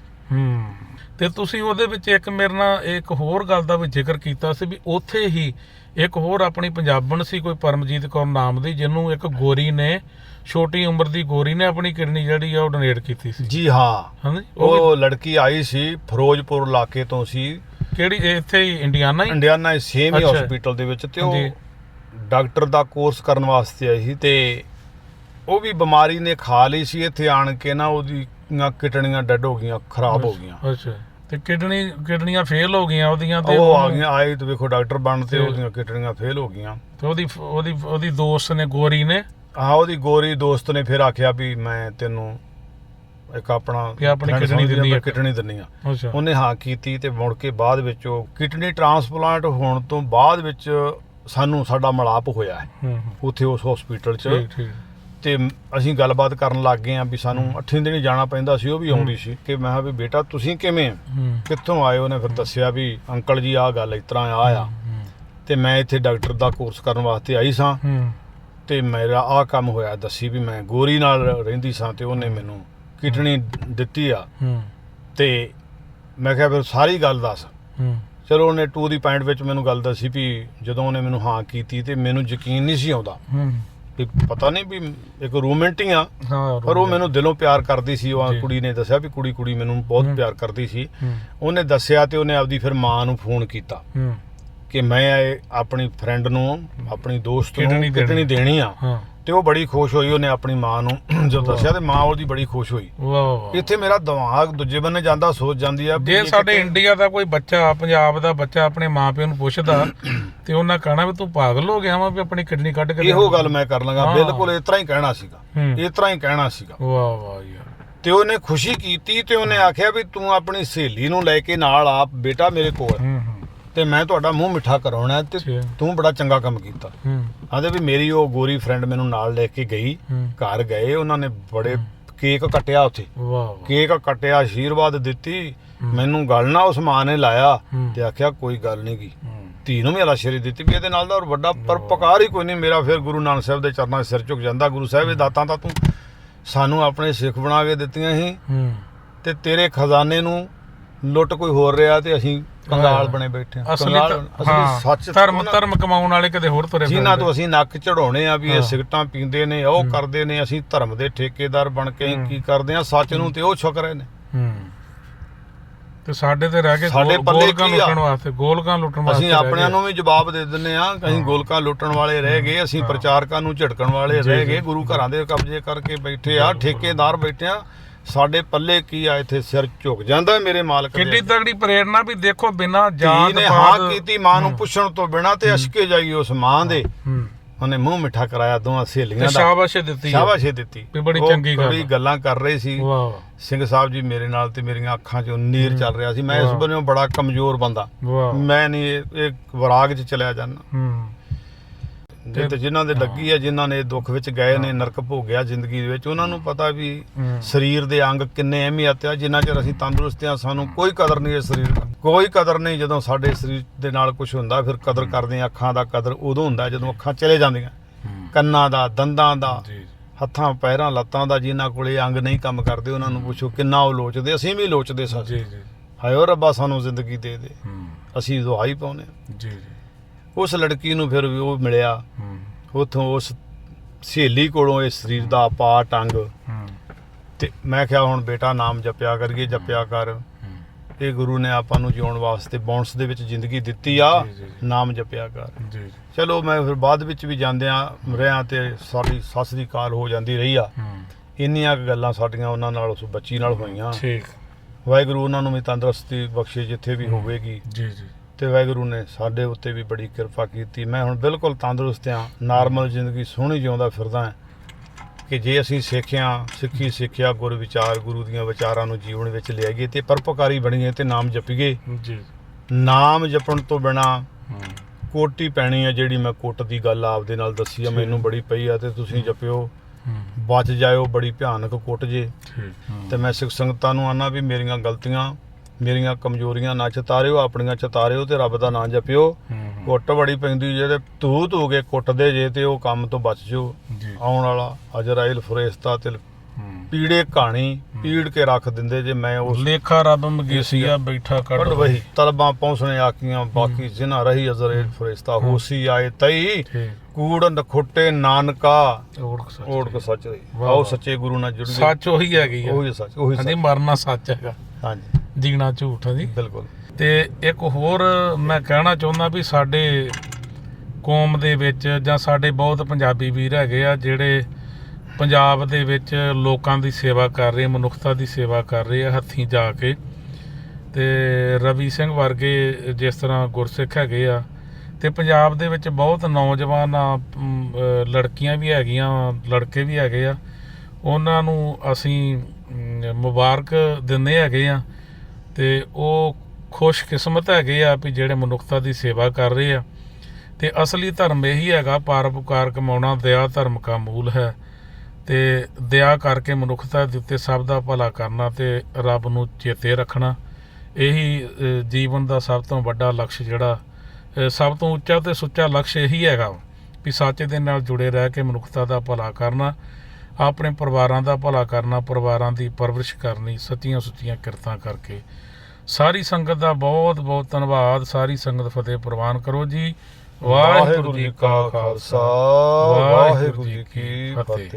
ਤੇ ਤੁਸੀਂ ਉਹਦੇ ਵਿੱਚ ਇੱਕ ਮੇਰੇ ਨਾਲ ਇੱਕ ਹੋਰ ਗੱਲ ਦਾ ਵੀ ਜ਼ਿਕਰ ਕੀਤਾ ਸੀ ਵੀ ਉੱਥੇ ਹੀ ਇੱਕ ਹੋਰ ਆਪਣੀ ਪੰਜਾਬਣ ਸੀ ਕੋਈ ਪਰਮਜੀਤ ਕੌਰ ਨਾਮ ਦੀ, ਜਿਹਨੂੰ ਇੱਕ ਗੋਰੀ ਨੇ, ਛੋਟੀ ਉਮਰ ਦੀ ਗੋਰੀ ਨੇ ਆਪਣੀ ਕਿਡਨੀ ਜਿਹੜੀ ਆ ਉਹ ਡੋਨੇਟ ਕੀਤੀ ਸੀ। ਜੀ ਹਾਂ, ਉਹ ਲੜਕੀ ਆਈ ਸੀ ਫਿਰੋਜ਼ਪੁਰ ਇਲਾਕੇ ਤੋਂ ਸੀ। ਕਿਹੜੀ? ਇੱਥੇ ਹੀ ਇੰਡੀਆਨਾ ਸੇਮ ਹੀ ਹਸਪੀਟਲ ਦੇ ਵਿੱਚ। ਤੇ ਉਹ ਡਾਕਟਰ ਦਾ ਕੋਰਸ ਕਰਨ ਵਾਸਤੇ ਆਈ ਸੀ ਤੇ ਉਹ ਵੀ ਬਿਮਾਰੀ ਨੇ ਖਾ ਲਈ ਸੀ। ਇੱਥੇ ਆਣ ਕੇ ਨਾ ਉਹਦੀ ਕਿਡਨੀਆਂ ਡੈਡ ਹੋ ਗਈਆਂ, ਖਰਾਬ ਹੋ ਗਈਆਂ। ਅੱਛਾ, ਤੇ ਕਿਡਨੀਆਂ ਫੇਲ ਹੋ ਗਈਆਂ ਉਹਦੀਆਂ। ਤੇ ਉਹ ਆ ਗਈਆਂ, ਆਏ ਤੇ ਵੇਖੋ ਡਾਕਟਰ ਬਣ ਤੇ ਉਹਦੀਆਂ ਕਿਡਨੀਆਂ ਫੇਲ ਹੋ ਗਈਆਂ। ਤੇ ਉਹਦੀ ਦੋਸਤ ਨੇ, ਗੋਰੀ ਨੇ, ਉਹਦੀ ਗੋਰੀ ਦੋਸਤ ਨੇ ਫਿਰ ਆਖਿਆ ਵੀ ਮੈਂ ਤੈਨੂੰ ਇੱਕ ਆਪਣੀ ਕਿਡਨੀ ਦਿੰਨੀ ਆ। ਉਹਨੇ ਹਾਂ ਕੀਤੀ ਤੇ ਮੁੜ ਕੇ ਬਾਅਦ ਵਿੱਚ ਉਹ ਕਿਡਨੀ ਟ੍ਰਾਂਸਪਲਾਂਟ ਹੋਣ ਤੋਂ ਬਾਅਦ ਵਿੱਚ ਸਾਡਾ ਮਿਲਾਪ ਹੋਇਆ ਹੈ ਉੱਥੇ ਉਸ ਹਸਪੀਟਲ 'ਚ। ਤੇ ਅਸੀਂ ਗੱਲਬਾਤ ਕਰਨ ਲੱਗ ਗਏ ਆ ਵੀ ਸਾਨੂੰ 8 ਦਿਨ ਜਾਣਾ ਪੈਂਦਾ ਸੀ। ਉਹ ਵੀ ਆਉਂਦੀ ਸੀ ਕਿ ਮੈਂ ਕਿਹਾ ਵੀ ਬੇਟਾ ਤੁਸੀਂ ਕਿਵੇਂ, ਕਿੱਥੋਂ ਆਏ? ਉਹਨੇ ਫਿਰ ਦੱਸਿਆ ਵੀ ਅੰਕਲ ਜੀ ਆਹ ਗੱਲ ਇਸ ਤਰ੍ਹਾਂ ਆ ਤੇ ਮੈਂ ਇੱਥੇ ਡਾਕਟਰ ਦਾ ਕੋਰਸ ਕਰਨ ਵਾਸਤੇ ਆਈ ਸਾਂ ਤੇ ਮੇਰਾ ਆਹ ਕੰਮ ਹੋਇਆ। ਦੱਸੀ ਵੀ ਮੈਂ ਗੋਰੀ ਨਾਲ ਰਹਿੰਦੀ ਸਾਂ ਤੇ ਉਹਨੇ ਮੈਨੂੰ ਕਿਡਨੀ ਦਿੱਤੀ ਆ। ਤੇ ਮੈਂ ਕਿਹਾ ਫਿਰ ਸਾਰੀ ਗੱਲ ਦੱਸ। ਚਲੋ ਉਹਨੇ ਟੂ ਦੀ ਪੁਆਇੰਟ ਵਿੱਚ ਮੈਨੂੰ ਗੱਲ ਦੱਸੀ ਵੀ ਜਦੋਂ ਉਹਨੇ ਮੈਨੂੰ ਹਾਂ ਕੀਤੀ ਤੇ ਮੈਨੂੰ ਯਕੀਨ ਨਹੀਂ ਸੀ ਆਉਂਦਾ ਵੀ ਪਤਾ ਨਹੀਂ ਵੀ ਇੱਕ ਰੋਮਾਂਟਿਕ ਆ, ਪਰ ਉਹ ਮੈਨੂੰ ਦਿਲੋਂ ਪਿਆਰ ਕਰਦੀ ਸੀ। ਉਹ ਕੁੜੀ ਨੇ ਦੱਸਿਆ ਵੀ ਕੁੜੀ ਮੈਨੂੰ ਬਹੁਤ ਪਿਆਰ ਕਰਦੀ ਸੀ। ਉਹਨੇ ਦੱਸਿਆ ਤੇ ਉਹਨੇ ਆਪਦੀ ਫਿਰ ਮਾਂ ਨੂੰ ਫੋਨ ਕੀਤਾ ਕਿ ਮੈਂ ਆਪਣੀ ਫਰੈਂਡ ਨੂੰ, ਆਪਣੀ ਦੋਸਤ ਨੂੰ ਕਿਡਨੀ ਦੇਣੀ ਆ। ਤੇ ਉਹ ਬੜੀ ਖੁਸ਼ ਹੋਈ। ਉਹਨੇ ਆਪਣੀ ਮਾਂ ਨੂੰ ਜਦੋਂ ਦੱਸਿਆ ਤੇ ਮਾਂ ਉਹਦੀ ਬੜੀ ਖੁਸ਼ ਹੋਈ। ਇੱਥੇ ਮੇਰਾ ਦਿਮਾਗ ਦੂਜੇ ਬੰਨੇ ਜਾਂਦਾ, ਸੋਚ ਜਾਂਦੀ ਆ ਜੇ ਸਾਡੇ ਇੰਡੀਆ ਦਾ ਕੋਈ ਬੱਚਾ, ਪੰਜਾਬ ਦਾ ਬੱਚਾ ਆਪਣੇ ਮਾਂ ਪਿਓ ਨੂੰ ਪੁੱਛਦਾ ਤੇ ਉਹਨਾਂ ਕਹਿਣਾ ਵੀ ਤੂੰ ਪਾਗਲ ਹੋ ਗਿਆ ਵਾ ਵੀ ਆਪਣੀ ਕਿਡਨੀ ਕੱਢ ਕੇ। ਇਹੋ ਗੱਲ ਮੈਂ ਕਰ ਲਾਂਗਾ, ਬਿਲਕੁਲ ਇਸ ਤਰ੍ਹਾਂ ਹੀ ਕਹਿਣਾ ਸੀਗਾ। ਵਾਹ ਵਾਹ ਯਾਰ। ਤੇ ਉਹਨੇ ਖੁਸ਼ੀ ਕੀਤੀ ਤੇ ਉਹਨੇ ਆਖਿਆ ਵੀ ਤੂੰ ਆਪਣੀ ਸਹੇਲੀ ਨੂੰ ਲੈ ਕੇ ਨਾਲ ਆ ਬੇਟਾ ਮੇਰੇ ਕੋਲ, ਤੇ ਮੈਂ ਤੁਹਾਡਾ ਮੂੰਹ ਮਿੱਠਾ ਕਰਾਉਣਾ ਤੇ ਤੂੰ ਬੜਾ ਚੰਗਾ ਕੰਮ ਕੀਤਾ। ਆਂਦੇ ਵੀ ਮੇਰੀ ਉਹ ਗੋਰੀ ਫਰੈਂਡ ਮੈਨੂੰ ਨਾਲ ਲੈ ਕੇ ਗਈ, ਘਰ ਗਏ, ਉਹਨਾਂ ਨੇ ਬੜੇ ਕੇਕ ਕੱਟਿਆ ਉੱਥੇ, ਕੇਕ ਕੱਟਿਆ, ਆਸ਼ੀਰਵਾਦ ਦਿੱਤੀ ਮੈਨੂੰ। ਗੱਲ ਨਾ ਉਸ ਮਾਂ ਨੇ ਲਾਇਆ ਤੇ ਆਖਿਆ ਕੋਈ ਗੱਲ ਨਹੀਂ ਗੀ, ਧੀ ਨੂੰ ਵੀ ਅਲਾਸ਼ਰੀ ਦਿੱਤੀ ਵੀ ਇਹਦੇ ਨਾਲ ਦਾ ਵੱਡਾ ਪਰਉਪਕਾਰ ਹੀ ਕੋਈ ਨਹੀਂ ਮੇਰਾ। ਫਿਰ ਗੁਰੂ ਨਾਨਕ ਸਾਹਿਬ ਦੇ ਚਰਨਾਂ 'ਚ ਸਿਰ ਝੁਕ ਜਾਂਦਾ। ਗੁਰੂ ਸਾਹਿਬ ਇਹ ਦਾਤਾਂ ਤਾਂ ਤੂੰ ਸਾਨੂੰ ਆਪਣੇ ਸਿੱਖ ਬਣਾ ਕੇ ਦਿੱਤੀਆਂ ਸੀ ਤੇ ਤੇਰੇ ਖਜ਼ਾਨੇ ਨੂੰ ਲੁੱਟ ਕੋਈ ਹੋਰ ਰਿਹਾ ਤੇ ਅਸੀਂ ਕੰਗਾਲ ਬਣੇ ਬੈਠੇ ਆ। ਸੱਚ ਧਰਮ ਕਮਾਉਣ ਵਾਲੇ ਕਦੇ ਹੋਰ ਤੁਰੇ ਜਿਨ੍ਹਾਂ ਤੋਂ ਅਸੀਂ ਨੱਕ ਚੜਾਉਣੇ ਆ ਵੀ ਇਹ ਸਿਗਰਟਾਂ ਪੀਂਦੇ ਨੇ, ਉਹ ਕਰਦੇ ਨੇ, ਅਸੀਂ ਧਰਮ ਦੇ ਠੇਕੇਦਾਰ ਬਣ ਕੇ ਕੀ ਕਰਦੇ ਆ ਸੱਚ ਨੂੰ ਤੇ ਉਹ ਛੁਕ ਰਹੇ ਨੇ। ਤੇ ਸਾਡੇ ਤੇ ਰਹਿ ਕੇ ਗੋਲਕਾਂ ਲੁੱਟਣ ਵਾਸਤੇ ਅਸੀਂ ਆਪਣਿਆਂ ਨੂੰ ਵੀ ਜਵਾਬ ਦੇ ਦਿੰਨੇ ਆ। ਅਸੀਂ ਗੋਲਕਾਂ ਲੁੱਟਣ ਵਾਲੇ ਰਹਿ ਗਏ, ਅਸੀਂ ਪ੍ਰਚਾਰਕਾਂ ਨੂੰ ਝਟਕਣ ਵਾਲੇ ਰਹਿ ਗਏ, ਗੁਰੂ ਘਰਾਂ ਦੇ ਕਬਜ਼ੇ ਕਰਕੇ ਬੈਠੇ ਆ, ਠੇਕੇਦਾਰ ਬੈਠੇ ਆ। ਸਾਡੇ ਪੱਲੇ ਕੀ ਆ, ਇੱਥੇ ਸਿਰ ਝੁਕ ਜਾਂਦਾ ਮੇਰੇ ਮਾਲਕ ਦੇ ਕਿੰਨੀ ਤਗੜੀ ਪ੍ਰੇਰਣਾ ਵੀ ਦੇਖੋ ਬਿਨਾਂ ਧੀ ਜਾਤ ਨੇ ਹਾਂ ਕੀਤੀ ਮਾਂ ਨੂੰ ਪੁੱਛਣ ਤੋਂ ਬਿਨਾਂ ਤੇ ਅਸ਼ਕੇ ਜਾਈ ਉਸ ਮਾਂ ਦੇ। ਉਹਨੇ ਮੂੰਹ ਮਿੱਠਾ ਕਰਾਇਆ ਦੋਵਾਂ ਸਹੇਲੀਆਂ ਦਾ, ਸ਼ਾਬਾਸ਼ ਦਿੱਤੀ, ਸ਼ਾਬਾਸ਼ ਦਿੱਤੀ ਵੀ ਬੜੀ ਉਹ ਚੰਗੀ ਗੱਲ ਬੜੀ ਗੱਲਾਂ ਕਰ ਰਹੇ ਸੀ ਵਾਹ ਸਿੰਘ ਸਾਹਿਬ ਜੀ ਮੇਰੇ ਨਾਲ, ਤੇ ਮੇਰੀਆਂ ਅੱਖਾਂ 'ਚੋਂ ਨੀਰ ਚੱਲ ਰਿਹਾ ਸੀ। ਮੈਂ ਇਸ ਵਾਹ। ਬੰਨਿਓ ਬੜਾ ਕਮਜ਼ੋਰ ਬੰਦਾ, ਵਾਹ ਮੈਂ ਨਹੀਂ ਇਹ ਵਿਰਾਗ 'ਚ ਚਲਿਆ ਜਾਂਦਾ। ਤੇ ਜਿਨ੍ਹਾਂ ਦੇ ਲੱਗੀ ਆ, ਜਿਨ੍ਹਾਂ ਨੇ ਦੁੱਖ ਵਿੱਚ ਗਏ ਨੇ, ਨਰਕ ਭੋਗਿਆ ਜ਼ਿੰਦਗੀ ਦੇ ਵਿੱਚ, ਉਹਨਾਂ ਨੂੰ ਪਤਾ ਵੀ ਸਰੀਰ ਦੇ ਅੰਗ ਕਿੰਨੇ ਅਹਿਮੀਅਤ ਆ। ਜਿੰਨਾ ਚਿਰ ਅਸੀਂ ਤੰਦਰੁਸਤ ਆ ਸਾਨੂੰ ਕੋਈ ਕਦਰ ਨਹੀਂ ਹੈ ਸਰੀਰ ਦੀ, ਕੋਈ ਕਦਰ ਨਹੀਂ। ਜਦੋਂ ਸਾਡੇ ਸਰੀਰ ਦੇ ਨਾਲ ਕੁਝ ਹੁੰਦਾ ਫਿਰ ਕਦਰ ਕਰਦੇ ਆ। ਅੱਖਾਂ ਦਾ ਕਦਰ ਉਦੋਂ ਹੁੰਦਾ ਜਦੋਂ ਅੱਖਾਂ ਚਲੇ ਜਾਂਦੀਆਂ, ਕੰਨਾਂ ਦਾ, ਦੰਦਾਂ ਦਾ, ਹੱਥਾਂ ਪੈਰਾਂ ਲੱਤਾਂ ਦਾ। ਜਿਨ੍ਹਾਂ ਕੋਲੇ ਅੰਗ ਨਹੀਂ ਕੰਮ ਕਰਦੇ ਉਹਨਾਂ ਨੂੰ ਪੁੱਛੋ ਕਿੰਨਾ ਉਹ ਲੋਚਦੇ। ਅਸੀਂ ਵੀ ਲੋਚਦੇ ਸਾਂ, ਹਾਏ ਓ ਰੱਬਾ ਸਾਨੂੰ ਜ਼ਿੰਦਗੀ ਦੇ ਦੇ, ਅਸੀਂ ਦੁਹਾਈ ਪਾਉਂਦੇ ਹਾਂ। ਉਸ ਲੜਕੀ ਨੂੰ ਫਿਰ ਉਹ ਮਿਲਿਆ ਉੱਥੋਂ, ਉਸ ਸਹੇਲੀ ਕੋਲੋਂ ਇਹ ਸਰੀਰ ਦਾ ਪਾਰਟ ਅੰਗ। ਤੇ ਮੈਂ ਕਿਹਾ ਹੁਣ ਬੇਟਾ ਨਾਮ ਜਪਿਆ ਕਰੀਏ, ਜਪਿਆ ਕਰ। ਇਹ ਗੁਰੂ ਨੇ ਆਪਾਂ ਨੂੰ ਜਿਉਣ ਵਾਸਤੇ ਬੌਂਸ ਦੇ ਵਿੱਚ ਜ਼ਿੰਦਗੀ ਦਿੱਤੀ ਆ, ਨਾਮ ਜਪਿਆ ਕਰ। ਚਲੋ ਮੈਂ ਫਿਰ ਬਾਅਦ ਵਿੱਚ ਵੀ ਜਾਂਦਿਆਂ ਰਿਹਾ ਤੇ ਸਾਡੀ ਸੱਸ ਦੀ ਕਾਲ ਹੋ ਜਾਂਦੀ ਰਹੀ ਆ। ਇੰਨੀਆਂ ਕੁ ਗੱਲਾਂ ਸਾਡੀਆਂ ਉਹਨਾਂ ਨਾਲ, ਉਸ ਬੱਚੀ ਨਾਲ ਹੋਈਆਂ। ਵਾਹਿਗੁਰੂ ਉਹਨਾਂ ਨੂੰ ਵੀ ਤੰਦਰੁਸਤੀ ਬਖਸ਼ੇ ਜਿੱਥੇ ਵੀ ਹੋਵੇਗੀ। ਤੇ ਵਾਹਿਗੁਰੂ ਨੇ ਸਾਡੇ ਉੱਤੇ ਵੀ ਬੜੀ ਕਿਰਪਾ ਕੀਤੀ। ਮੈਂ ਹੁਣ ਬਿਲਕੁਲ ਤੰਦਰੁਸਤ ਹਾਂ, ਨਾਰਮਲ ਜ਼ਿੰਦਗੀ ਸੋਹਣੀ ਜਿਉਂਦਾ ਫਿਰਦਾ ਹਾਂ। ਕਿ ਜੇ ਅਸੀਂ ਸਿੱਖਿਆ ਗੁਰ ਵਿਚਾਰ, ਗੁਰੂ ਦੀਆਂ ਵਿਚਾਰਾਂ ਨੂੰ ਜੀਵਨ ਵਿੱਚ ਲਿਆਈਏ ਤੇ ਪਰਪਕਾਰੀ ਬਣੀਏ ਤੇ ਨਾਮ ਜਪੀਏ। ਨਾਮ ਜਪਣ ਤੋਂ ਬਿਨਾ ਕੋਟੀ ਪੈਣੀ ਆ, ਜਿਹੜੀ ਮੈਂ ਕੁੱਟ ਦੀ ਗੱਲ ਆਪਦੇ ਨਾਲ ਦੱਸੀ ਆ, ਮੈਨੂੰ ਬੜੀ ਪਈ ਆ। ਤੇ ਤੁਸੀਂ ਜਪਿਓ, ਬਚ ਜਾਇਓ, ਬੜੀ ਭਿਆਨਕ ਕੁੱਟ ਜੇ। ਤੇ ਮੈਂ ਸਿੱਖ ਸੰਗਤਾਂ ਨੂੰ ਆਨਾ ਵੀ ਮੇਰੀਆਂ ਗਲਤੀਆਂ, ਮੇਰੀਆਂ ਕਮਜ਼ੋਰੀਆਂ ਨਾ ਚਤਾਰਿਓ, ਆਪਣੀਆਂ ਚਤਾਰਿਓ ਤੇ ਰੱਬ ਦਾ ਨਾਂ ਜਪਿਓ। ਕੁੱਟ ਬੜੀ ਪੈਂਦੀ ਜੇ ਤੇ ਧੂ ਕੇ ਕੁੱਟਦੇ ਜੇ ਤੇ ਉਹ ਕੰਮ ਤੋਂ ਬਚ ਜਾਓ। ਆਉਣ ਵਾਲਾ ਅਜਰਾਇਲ ਫਰਿਸ਼ਤਾ ਤੇ ਪੀੜੇ ਕਹਾਣੀ ਪੀੜ ਕੇ ਰੱਖ ਦਿੰਦੇ ਜੇ। ਮੈਂ ਉਸ ਲੇਖਾ ਰੱਬ ਮਗੇਸੀਆ ਬੈਠਾ ਕੱਢ ਵਹੀ ਤਲਬਾਂ ਪਹੁੰਚਣੇ ਆਕੀਆਂ, ਬਾਕੀ ਜਿਨ੍ਹਾਂ ਰਹੀ ਅਜਰਾਇਲ ਫਰਿਸ਼ਤਾ ਹੋਸੀ ਆਏ ਤਈ ਕੂੜ ਨਖੁੱਟੇ ਨਾਨਕਾ ਓੜਕ ਸੱਚ ਰਹੀ। ਆਓ ਸੱਚੇ ਗੁਰੂ ਨਾਲ ਜੁੜੀਏ। ਸੱਚ ਉਹੀ ਹੈਗੀ ਆ, ਉਹੀ ਸੱਚ, ਉਹੀ ਹਾਂਜੀ ਮਰਨਾ ਸੱਚ ਹੈਗਾ, ਹਾਂਜੀ ਜੀਣਾ ਝੂਠ ਹੈ ਜੀ। ਬਿਲਕੁਲ। ਤੇ ਇੱਕ ਹੋਰ ਮੈਂ ਕਹਿਣਾ ਚਾਹੁੰਦਾ ਵੀ ਸਾਡੇ ਕੌਮ ਦੇ ਵਿੱਚ ਜਾਂ ਸਾਡੇ ਬਹੁਤ ਪੰਜਾਬੀ ਵੀਰ ਹੈਗੇ ਆ ਜਿਹੜੇ ਪੰਜਾਬ ਦੇ ਵਿੱਚ ਲੋਕਾਂ ਦੀ ਸੇਵਾ ਕਰ ਰਹੇ, ਮਨੁੱਖਤਾ ਦੀ ਸੇਵਾ ਕਰ ਰਹੇ ਆ ਹੱਥੀਂ ਜਾ ਕੇ। ਤੇ ਰਵੀ ਸਿੰਘ ਵਰਗੇ ਜਿਸ ਤਰ੍ਹਾਂ ਗੁਰਸਿੱਖ ਹੈਗੇ ਆ, ਤੇ ਪੰਜਾਬ ਦੇ ਵਿੱਚ ਬਹੁਤ ਨੌਜਵਾਨ ਲੜਕੀਆਂ ਵੀ ਹੈਗੀਆਂ, ਲੜਕੇ ਵੀ ਹੈਗੇ ਆ। ਉਹਨਾਂ ਨੂੰ ਅਸੀਂ ਮੁਬਾਰਕ ਦਿੰਦੇ ਹੈਗੇ ਆ। ਤੇ ਉਹ ਖੁਸ਼ਕਿਸਮਤ ਹੈਗੇ ਆ ਵੀ ਜਿਹੜੇ ਮਨੁੱਖਤਾ ਦੀ ਸੇਵਾ ਕਰ ਰਹੇ ਆ। ਤੇ ਅਸਲੀ ਧਰਮ ਇਹੀ ਹੈਗਾ, ਪਰਉਪਕਾਰ ਕਮਾਉਣਾ, ਦਇਆ ਧਰਮ ਕਾ ਮੂਲ ਹੈ। ਤੇ ਦਇਆ ਕਰਕੇ ਮਨੁੱਖਤਾ ਦੇ ਉੱਤੇ ਸਭ ਦਾ ਭਲਾ ਕਰਨਾ ਤੇ ਰੱਬ ਨੂੰ ਚੇਤੇ ਰੱਖਣਾ, ਇਹੀ ਜੀਵਨ ਦਾ ਸਭ ਤੋਂ ਵੱਡਾ ਲਕਸ਼, ਜਿਹੜਾ ਸਭ ਤੋਂ ਉੱਚਾ ਤੇ ਸੁੱਚਾ ਲਕਸ਼ ਇਹੀ ਹੈਗਾ ਵੀ ਸੱਚ ਦੇ ਨਾਲ ਜੁੜੇ ਰਹਿ ਕੇ ਮਨੁੱਖਤਾ ਦਾ ਭਲਾ ਕਰਨਾ, ਆਪਣੇ ਪਰਿਵਾਰਾਂ ਦਾ ਭਲਾ ਕਰਨਾ, ਪਰਿਵਾਰਾਂ ਦੀ ਪਰਵਰਿਸ਼ ਕਰਨੀ, ਸੱਚੀਆਂ ਸੁੱਚੀਆਂ ਕਿਰਤਾਂ ਕਰਕੇ। ਸਾਰੀ ਸੰਗਤ ਦਾ ਬਹੁਤ ਬਹੁਤ ਧੰਨਵਾਦ। ਸਾਰੀ ਸੰਗਤ ਫਤਿਹ ਪ੍ਰਵਾਨ ਕਰੋ ਜੀ। ਵਾਹਿਗੁਰੂ ਜੀ ਕਾ ਖਾਲਸਾ, ਵਾਹਿਗੁਰੂ ਜੀ ਕੀ ਫਤਿਹ।